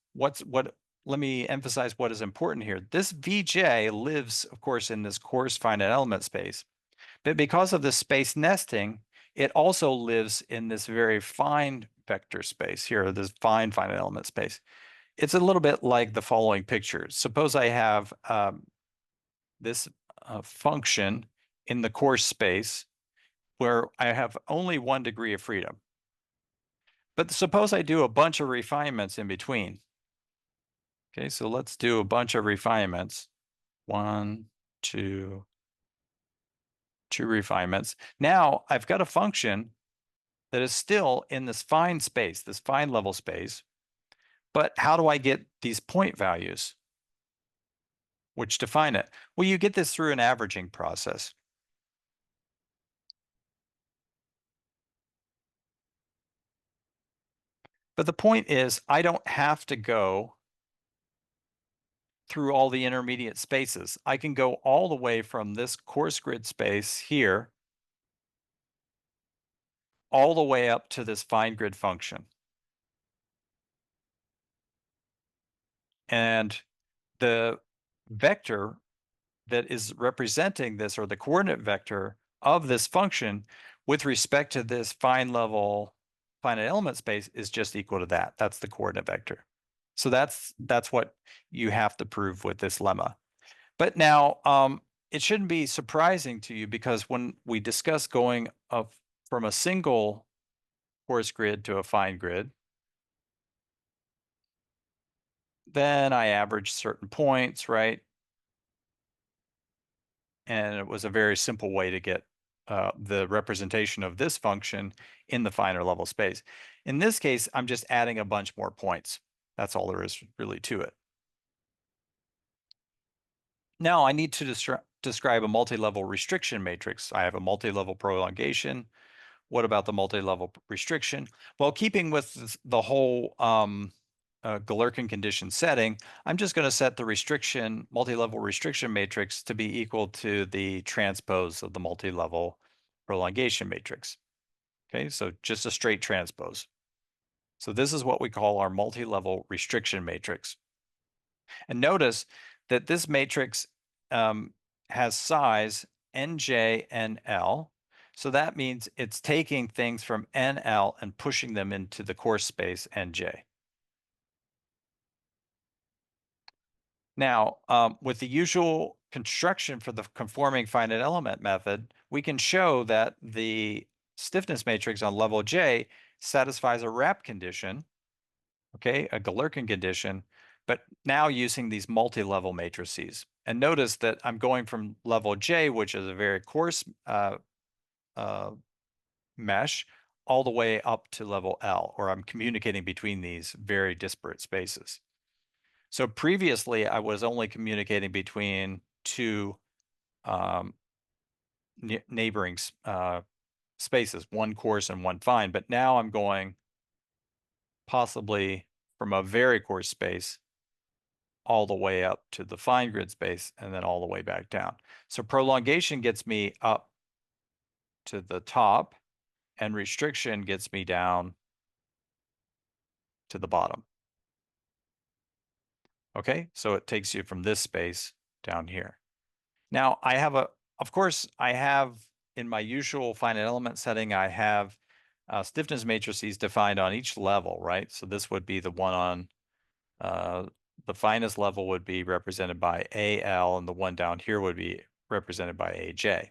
let me emphasize what is important here. This Vj lives, of course, in this coarse finite element space, but because of the space nesting, it also lives in this very fine vector space here, this fine finite element space. It's a little bit like the following picture. Suppose I have this function in the coarse space where I have only 1 degree of freedom. But suppose I do a bunch of refinements in between. Okay, so let's do a bunch of refinements. 1, 2 refinements. Now I've got a function that is still in this fine space, this fine level space. But how do I get these point values which define it? Well, you get this through an averaging process. But the point is, I don't have to go through all the intermediate spaces. I can go all the way from this coarse grid space here, all the way up to this fine grid function. And the vector that is representing this, or the coordinate vector of this function with respect to this fine level finite element space, is just equal to that. That's the coordinate vector. So that's what you have to prove with this lemma. But now it shouldn't be surprising to you, because when we discuss going up from a single coarse grid to a fine grid, then I average certain points, right? And it was a very simple way to get the representation of this function in the finer level space. In this case, I'm just adding a bunch more points. That's all there is really to it. Now I need to describe a multi-level restriction matrix. I have a multi-level prolongation. What about the multi-level restriction? Well, keeping with the whole Galerkin condition setting, I'm just going to set the restriction, multi-level restriction matrix to be equal to the transpose of the multi-level prolongation matrix. Okay, so just a straight transpose. So this is what we call our multi-level restriction matrix. And notice that this matrix has size nj and l. So that means it's taking things from nl and pushing them into the coarse space nj. Now, with the usual construction for the conforming finite element method, we can show that the stiffness matrix on level j satisfies a wrap condition, okay, a Galerkin condition, but now using these multi-level matrices. And notice that I'm going from level j, which is a very coarse mesh, all the way up to level L, or I'm communicating between these very disparate spaces. So previously, I was only communicating between two neighboring spaces, one coarse and one fine. But now I'm going possibly from a very coarse space all the way up to the fine grid space and then all the way back down. So prolongation gets me up to the top and restriction gets me down to the bottom. Okay, so it takes you from this space down here. Now I have of course, I have in my usual finite element setting, I have stiffness matrices defined on each level, right? So this would be the one on the finest level would be represented by AL, and the one down here would be represented by AJ.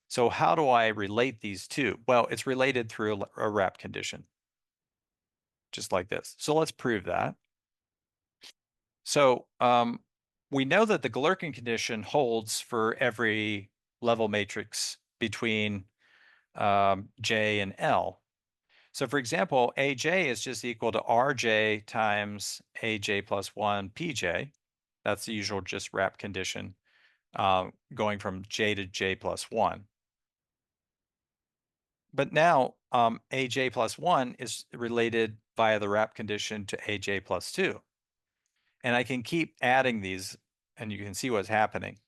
So how do I relate these two? Well, it's related through a wrap condition, just like this. So let's prove that. So we know that the Galerkin condition holds for every level matrix between J and L. So for example, AJ is just equal to RJ times AJ plus 1 PJ. That's the usual just wrap condition going from J to J plus 1. But now AJ plus 1 is related via the wrap condition to AJ plus 2. And I can keep adding these, and you can see what's happening.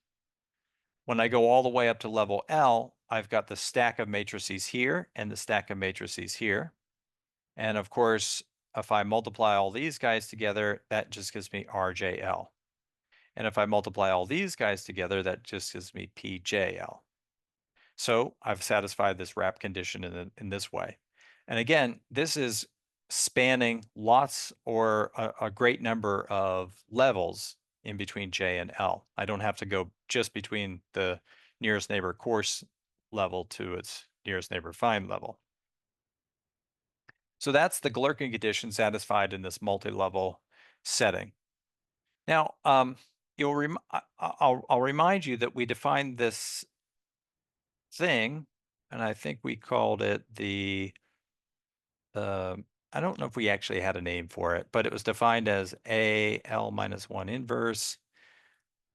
When I go all the way up to level L, I've got the stack of matrices here and the stack of matrices here. And of course, if I multiply all these guys together, that just gives me RJL. And if I multiply all these guys together, that just gives me PJL. So I've satisfied this wrap condition in this way. And again, this is spanning lots or a great number of levels in between J and L. I don't have to go just between the nearest neighbor coarse level to its nearest neighbor fine level. So that's the Galerkin condition satisfied in this multi-level setting. Now, I'll remind you that we defined this thing, and I think we called it I don't know if we actually had a name for it, but it was defined as AL minus 1 inverse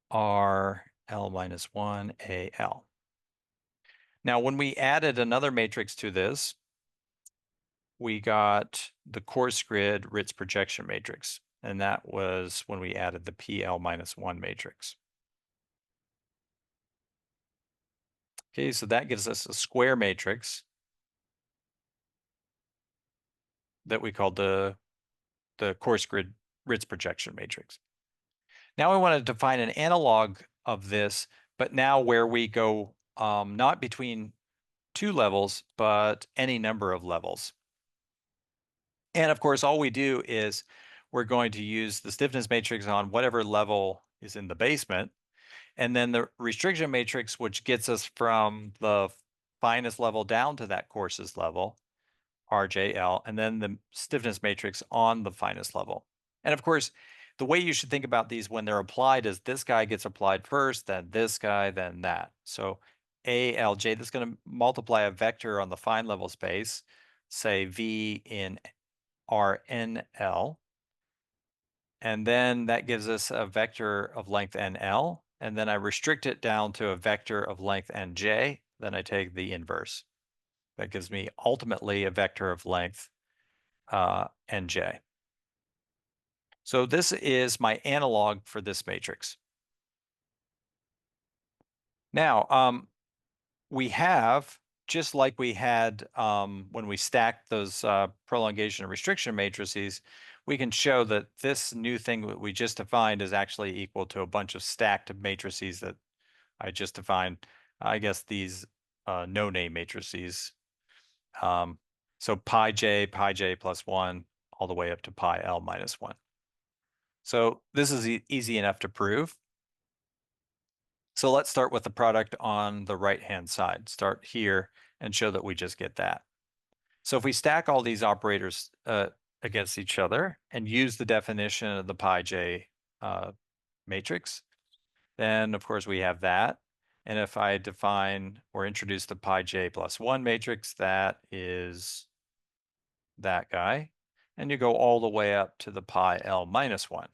R L minus 1 AL. Now, when we added another matrix to this, we got the coarse grid Ritz projection matrix, and that was when we added the PL minus 1 matrix. Okay, so that gives us a square matrix that we called the coarse grid Ritz projection matrix. Now I want to define an analog of this, but now where we go not between two levels, but any number of levels. And of course, all we do is we're going to use the stiffness matrix on whatever level is in the basement, and then the restriction matrix, which gets us from the finest level down to that coarsest level, RJL, and then the stiffness matrix on the finest level. And of course, the way you should think about these when they're applied is this guy gets applied first, then this guy, then that. So ALJ, that's going to multiply a vector on the fine level space, say V in RNL. And then that gives us a vector of length NL. And then I restrict it down to a vector of length NJ. Then I take the inverse. That gives me ultimately a vector of length NJ. So this is my analog for this matrix. Now, we have, just like we had when we stacked those prolongation and restriction matrices, we can show that this new thing that we just defined is actually equal to a bunch of stacked matrices that I just defined. I guess these no-name matrices. So pi j plus 1, all the way up to pi l minus 1. So this is easy enough to prove. So let's start with the product on the right-hand side. Start here and show that we just get that. So if we stack all these operators against each other and use the definition of the pi j matrix, then of course we have that. And if I define or introduce the pi j plus 1 matrix, that is that guy. And you go all the way up to the pi l minus 1.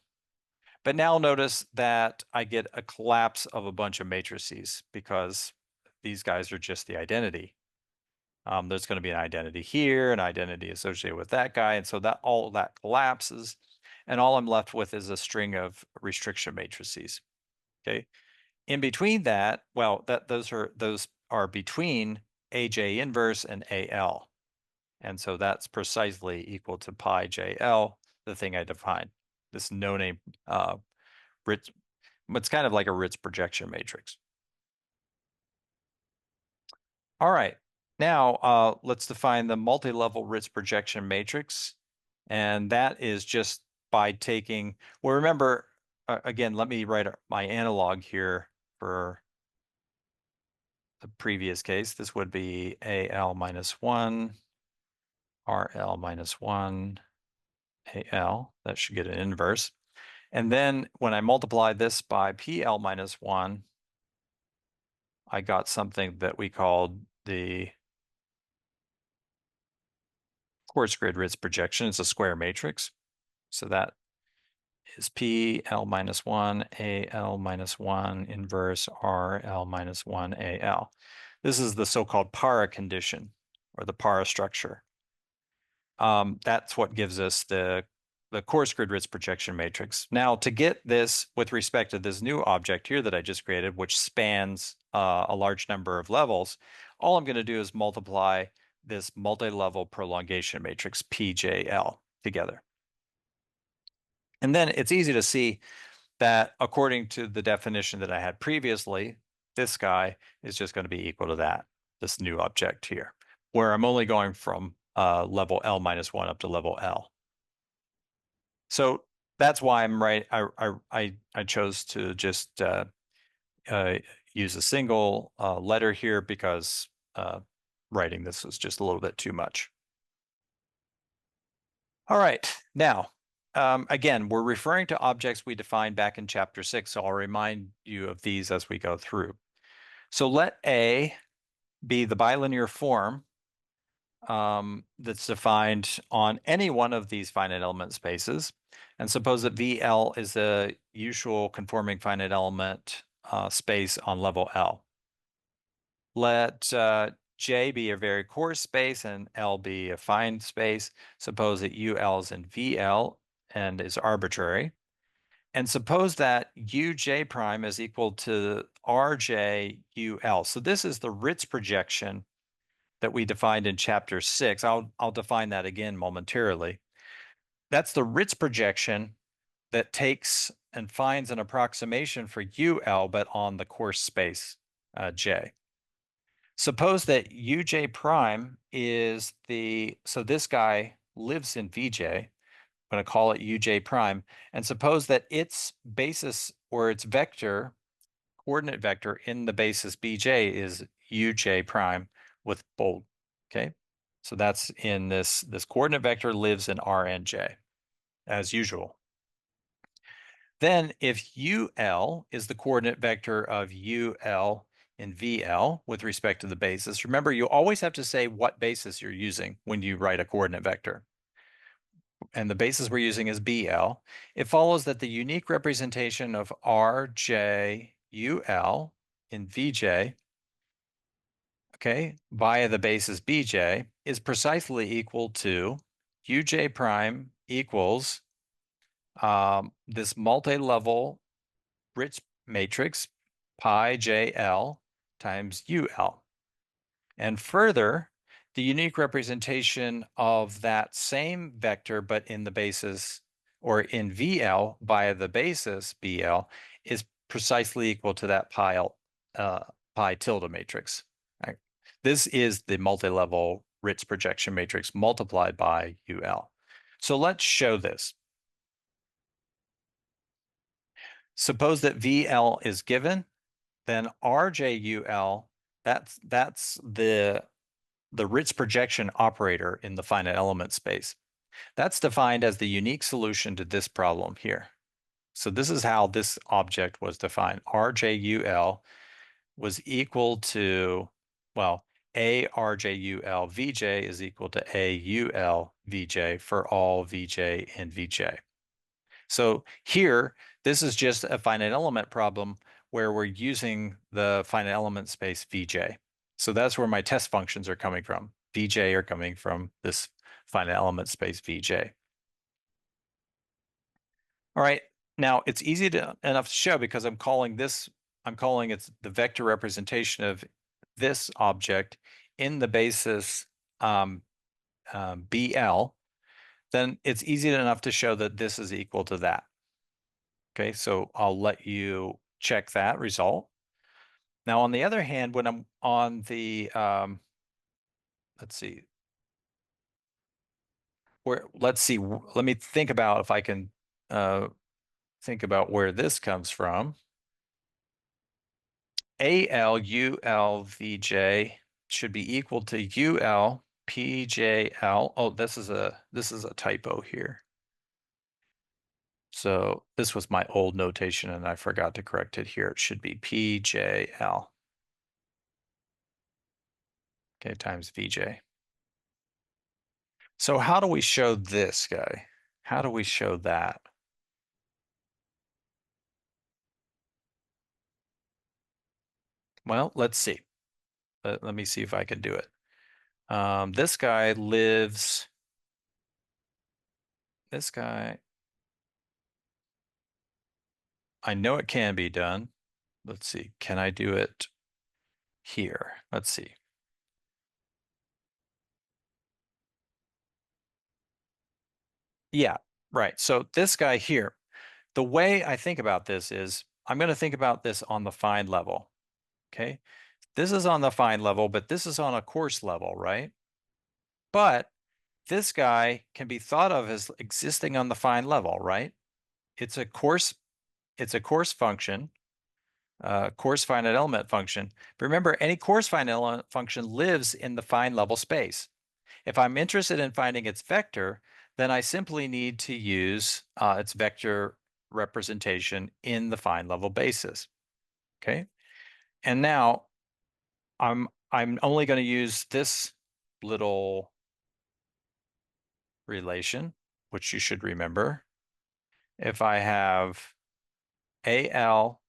But now notice that I get a collapse of a bunch of matrices because these guys are just the identity. There's going to be an identity here, an identity associated with that guy. And so that all that collapses. And all I'm left with is a string of restriction matrices. Okay. In between that, well, those are between AJ inverse and AL. And so that's precisely equal to pi JL, the thing I defined. This no-name Ritz, it's kind of like a Ritz projection matrix. All right, now let's define the multi-level Ritz projection matrix. And that is just by taking, well, remember, again, let me write my analog here for the previous case. This would be AL minus 1, RL minus 1, AL. That should get an inverse. And then when I multiply this by PL minus 1, I got something that we called the coarse grid Ritz projection. It's a square matrix. So that is PL minus 1, AL minus 1, inverse RL minus 1, AL. This is the so-called para condition or the para structure. That's what gives us the coarse grid Ritz projection matrix. Now, to get this with respect to this new object here that I just created, which spans a large number of levels, all I'm going to do is multiply this multi-level prolongation matrix PJL together. And then it's easy to see that according to the definition that I had previously, this guy is just going to be equal to that, this new object here, where I'm only going from level L minus 1 up to level L. So that's why I'm right. I chose to just use a single letter here because writing this was just a little bit too much. All right, now, again, we're referring to objects we defined back in chapter 6, so I'll remind you of these as we go through. So let A be the bilinear form that's defined on any one of these finite element spaces. And suppose that VL is the usual conforming finite element space on level L. Let J be a very coarse space and L be a fine space. Suppose that UL is in VL and is arbitrary. And suppose that UJ prime is equal to RJ UL. So this is the Ritz projection that we defined in chapter 6. I'll define that again momentarily. That's the Ritz projection that takes and finds an approximation for UL, but on the coarse space J. Suppose that UJ prime is so this guy lives in VJ. I'm going to call it UJ prime. And suppose that its basis or its vector, coordinate vector in the basis BJ is UJ prime with bold. Okay. So that's in this coordinate vector lives in RNJ as usual. Then if UL is the coordinate vector of UL in VL with respect to the basis, remember you always have to say what basis you're using when you write a coordinate vector. And the basis we're using is BL. It follows that the unique representation of RJ UL in VJ, okay, via the basis BJ is precisely equal to UJ prime equals this multi-level Ritz matrix pi JL times UL. And further, the unique representation of that same vector, but in the basis or in VL via the basis BL is precisely equal to that pi tilde matrix. Right? This is the multi-level Ritz projection matrix multiplied by UL. So let's show this. Suppose that VL is given, then RJUL, that's the Ritz projection operator in the finite element space. That's defined as the unique solution to this problem here. So this is how this object was defined. RJUL was equal to, well, ARJUL VJ is equal to AUL VJ for all VJ and VJ. So here, This is just a finite element problem where we're using the finite element space VJ. So that's where my test functions are coming from. VJ are coming from this finite element space VJ. All right, now it's easy enough to show because I'm calling it's the vector representation of this object in the basis BL, then it's easy enough to show that this is equal to that. Okay, so I'll let you check that result. Now, on the other hand, when I'm on the, let's see, let me think about if I can think about where this comes from. ALULVJ should be equal to ULPJL. Oh, this is a typo here. So this was my old notation and I forgot to correct it here. It should be PJL. Okay, times VJ. So how do we show this guy? How do we show that? Well, let's see. Let me see if I can do it. This guy lives, this guy, I know it can be done. Let's see, can I do it here? Let's see. Yeah, right. So this guy here, the way I think about this is I'm going to think about this on the find level. Okay. This is on the find level, but this is on a course level, right? But this guy can be thought of as existing on the find level, right? It's a course, it's a course function, course finite element function. But remember, any course finite element function lives in the find level space. If I'm interested in finding its vector, then I simply need to use its vector representation in the find level basis. Okay. And now I'm only going to use this little relation, which you should remember. If I have AL,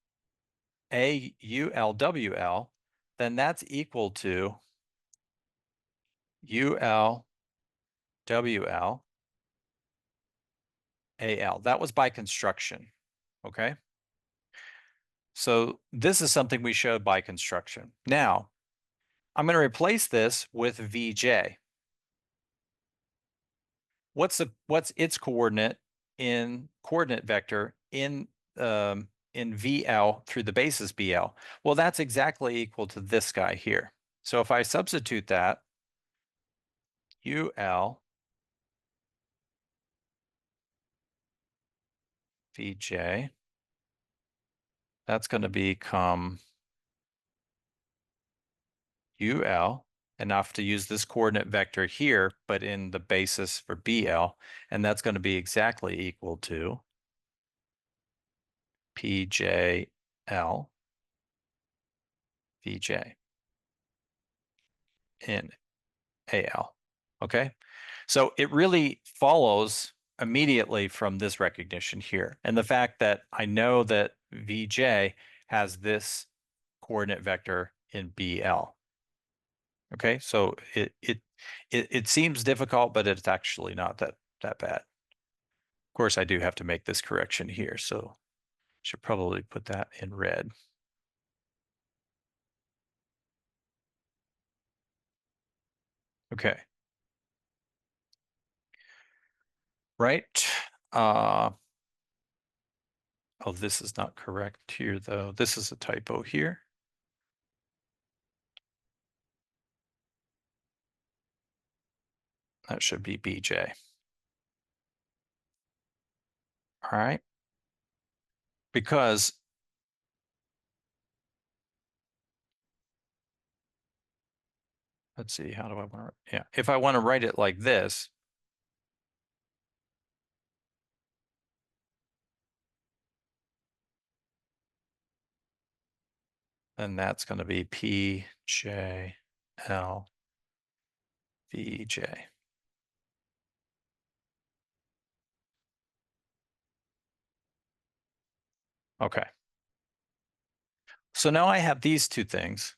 AULWL, then that's equal to ULWL, AL. That was by construction, okay? So this is something we showed by construction. Now, I'm going to replace this with VJ. What's its coordinate in coordinate vector in VL through the basis BL? Well, that's exactly equal to this guy here. So if I substitute that, UL VJ, that's going to become UL, and I have to use this coordinate vector here, but in the basis for BL, and that's going to be exactly equal to PJL VJ in AL. Okay, so it really follows immediately from this recognition here, and the fact that I know that VJ has this coordinate vector in BL. Okay, so it seems difficult, but it's actually not that bad. Of course, I do have to make this correction here, so should probably put that in red. Okay. Right. Oh, this is not correct here, though. This is a typo here. That should be BJ. All right. Because let's see, how do I want to, yeah, if I want to write it like this, then that's going to be PJL VJ. Okay. So now I have these two things,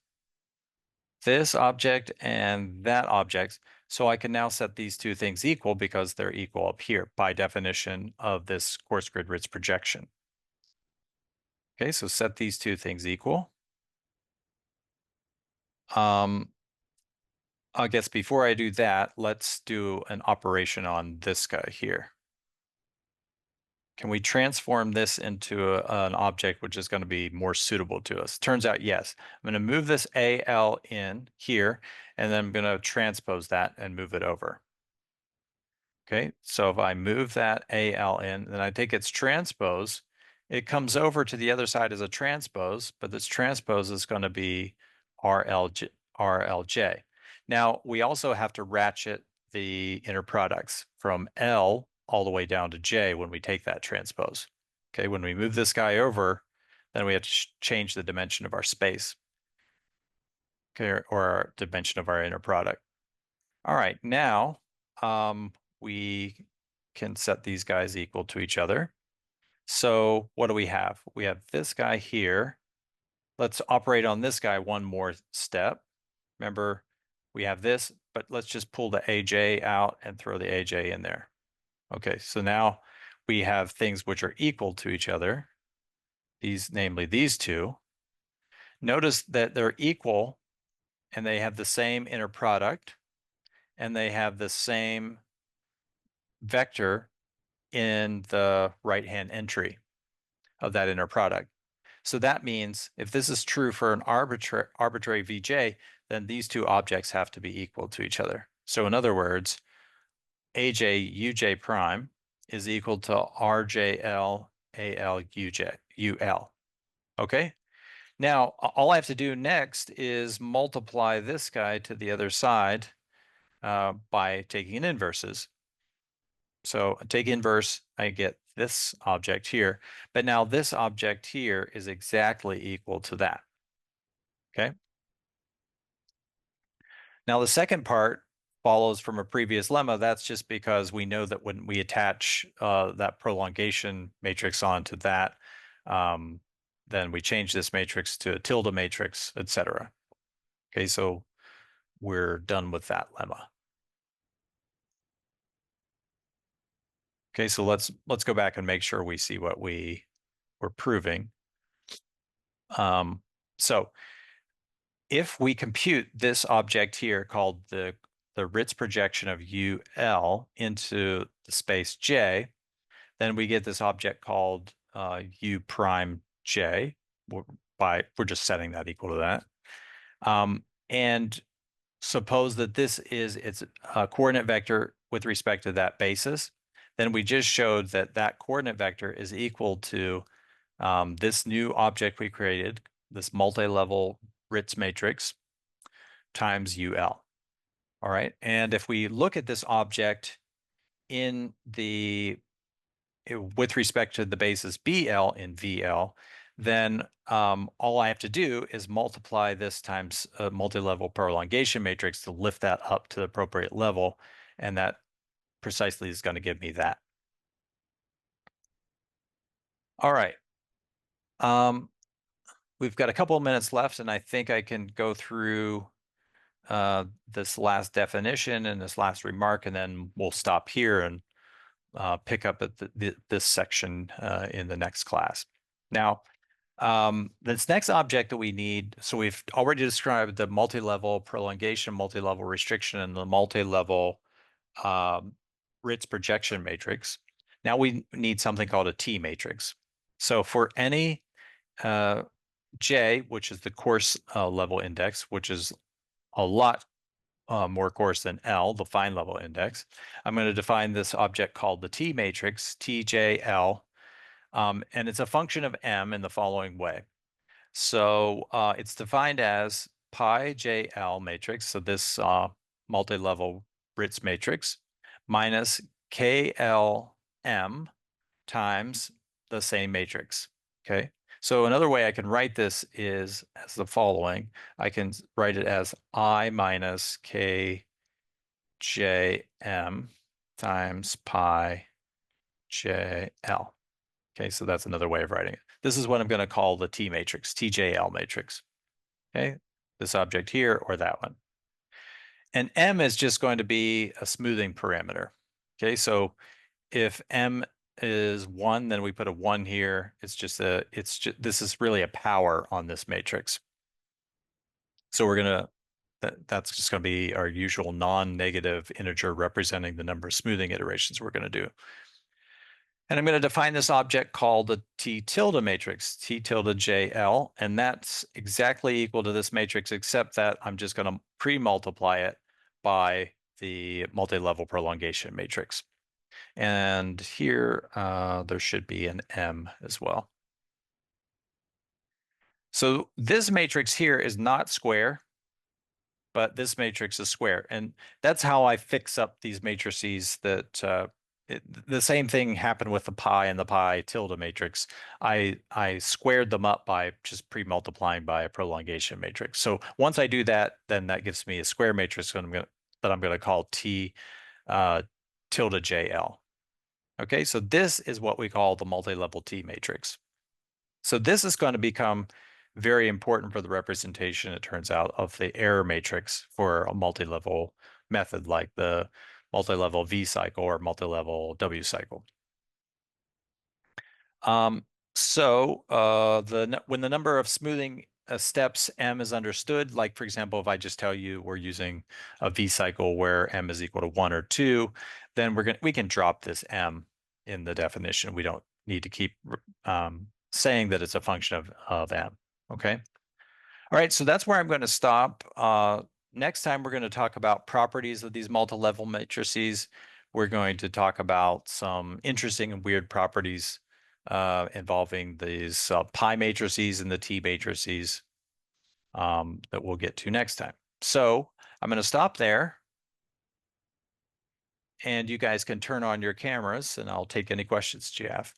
this object and that object. So I can now set these two things equal because they're equal up here by definition of this coarse grid Ritz projection. Okay, so set these two things equal. I guess before I do that, let's do an operation on this guy here. Can we transform this into an object which is going to be more suitable to us? Turns out, yes. I'm going to move this AL in here, and then I'm going to transpose that and move it over. Okay, so if I move that AL in, then I take its transpose, it comes over to the other side as a transpose, but this transpose is going to be RLJ. Now, we also have to ratchet the inner products from L all the way down to J when we take that transpose. Okay, when we move this guy over, then we have to change the dimension of our space, okay, or our dimension of our inner product. All right, now we can set these guys equal to each other. So what do we have? We have this guy here. Let's operate on this guy one more step. Remember, we have this, but let's just pull the AJ out and throw the AJ in there. Okay, so now we have things which are equal to each other, namely these two. Notice that they're equal and they have the same inner product and they have the same vector in the right-hand entry of that inner product. So that means if this is true for an arbitrary VJ, then these two objects have to be equal to each other. So in other words, AJ UJ prime is equal to RJL AL UJ UL. Okay? Now, all I have to do next is multiply this guy to the other side by taking inverses. So I take inverse, I get this object here, but now this object here is exactly equal to that. Okay. Now the second part follows from a previous lemma. That's just because we know that when we attach that prolongation matrix onto that, then we change this matrix to a tilde matrix, etc. Okay, so we're done with that lemma. Okay, so let's go back and make sure we see what we were proving. So if we compute this object here called the Ritz projection of UL into the space J, then we get this object called U prime J. We're just setting that equal to that. And suppose that this is its coordinate vector with respect to that basis. Then we just showed that that coordinate vector is equal to this new object we created, this multi-level Ritz matrix times UL. All right. And if we look at this object in with respect to the basis BL in VL, then all I have to do is multiply this times a multi-level prolongation matrix to lift that up to the appropriate level. And that precisely is going to give me that. All right. We've got a couple of minutes left, and I think I can go through this last definition and this last remark, and then we'll stop here and pick up at this section in the next class. Now, this next object that we need, so we've already described the multi-level prolongation, multi-level restriction, and the multi-level Ritz projection matrix. Now we need something called a T matrix. So for any J, which is the coarse level index, which is a lot more coarse than L, the fine level index, I'm going to define this object called the T matrix, TJL, and it's a function of M in the following way. So it's defined as pi JL matrix, so this multi-level Ritz matrix, minus KLM times the same matrix, okay? So another way I can write this is as the following. I can write it as I minus KJM times pi JL. Okay, so that's another way of writing it. This is what I'm going to call the T matrix, TJL matrix. Okay, this object here or that one. And M is just going to be a smoothing parameter. Okay, so if M is 1, then we put a 1 here. This is really a power on this matrix. So that's just going to be our usual non-negative integer representing the number of smoothing iterations we're going to do. And I'm going to define this object called the T tilde matrix, T tilde JL, and that's exactly equal to this matrix, except that I'm just going to pre-multiply it by the multi-level prolongation matrix. And here there should be an M as well. So this matrix here is not square, but this matrix is square. And that's how I fix up these matrices that the same thing happened with the pi and the pi tilde matrix. I squared them up by just pre-multiplying by a prolongation matrix. So once I do that, then that gives me a square matrix that I'm going to call T tilde JL. Okay, so this is what we call the multi-level T matrix. So this is going to become very important for the representation, it turns out, of the error matrix for a multi-level method like the multi-level V cycle or multi-level W cycle. When the number of smoothing steps M is understood, like for example, if I just tell you we're using a V cycle where M is equal to 1 or 2, then we can drop this M in the definition. We don't need to keep saying that it's a function of M. Okay. All right, so that's where I'm going to stop. Next time, we're going to talk about properties of these multi-level matrices. We're going to talk about some interesting and weird properties involving these pi matrices and the T matrices that we'll get to next time. So I'm going to stop there, and you guys can turn on your cameras, and I'll take any questions that you have.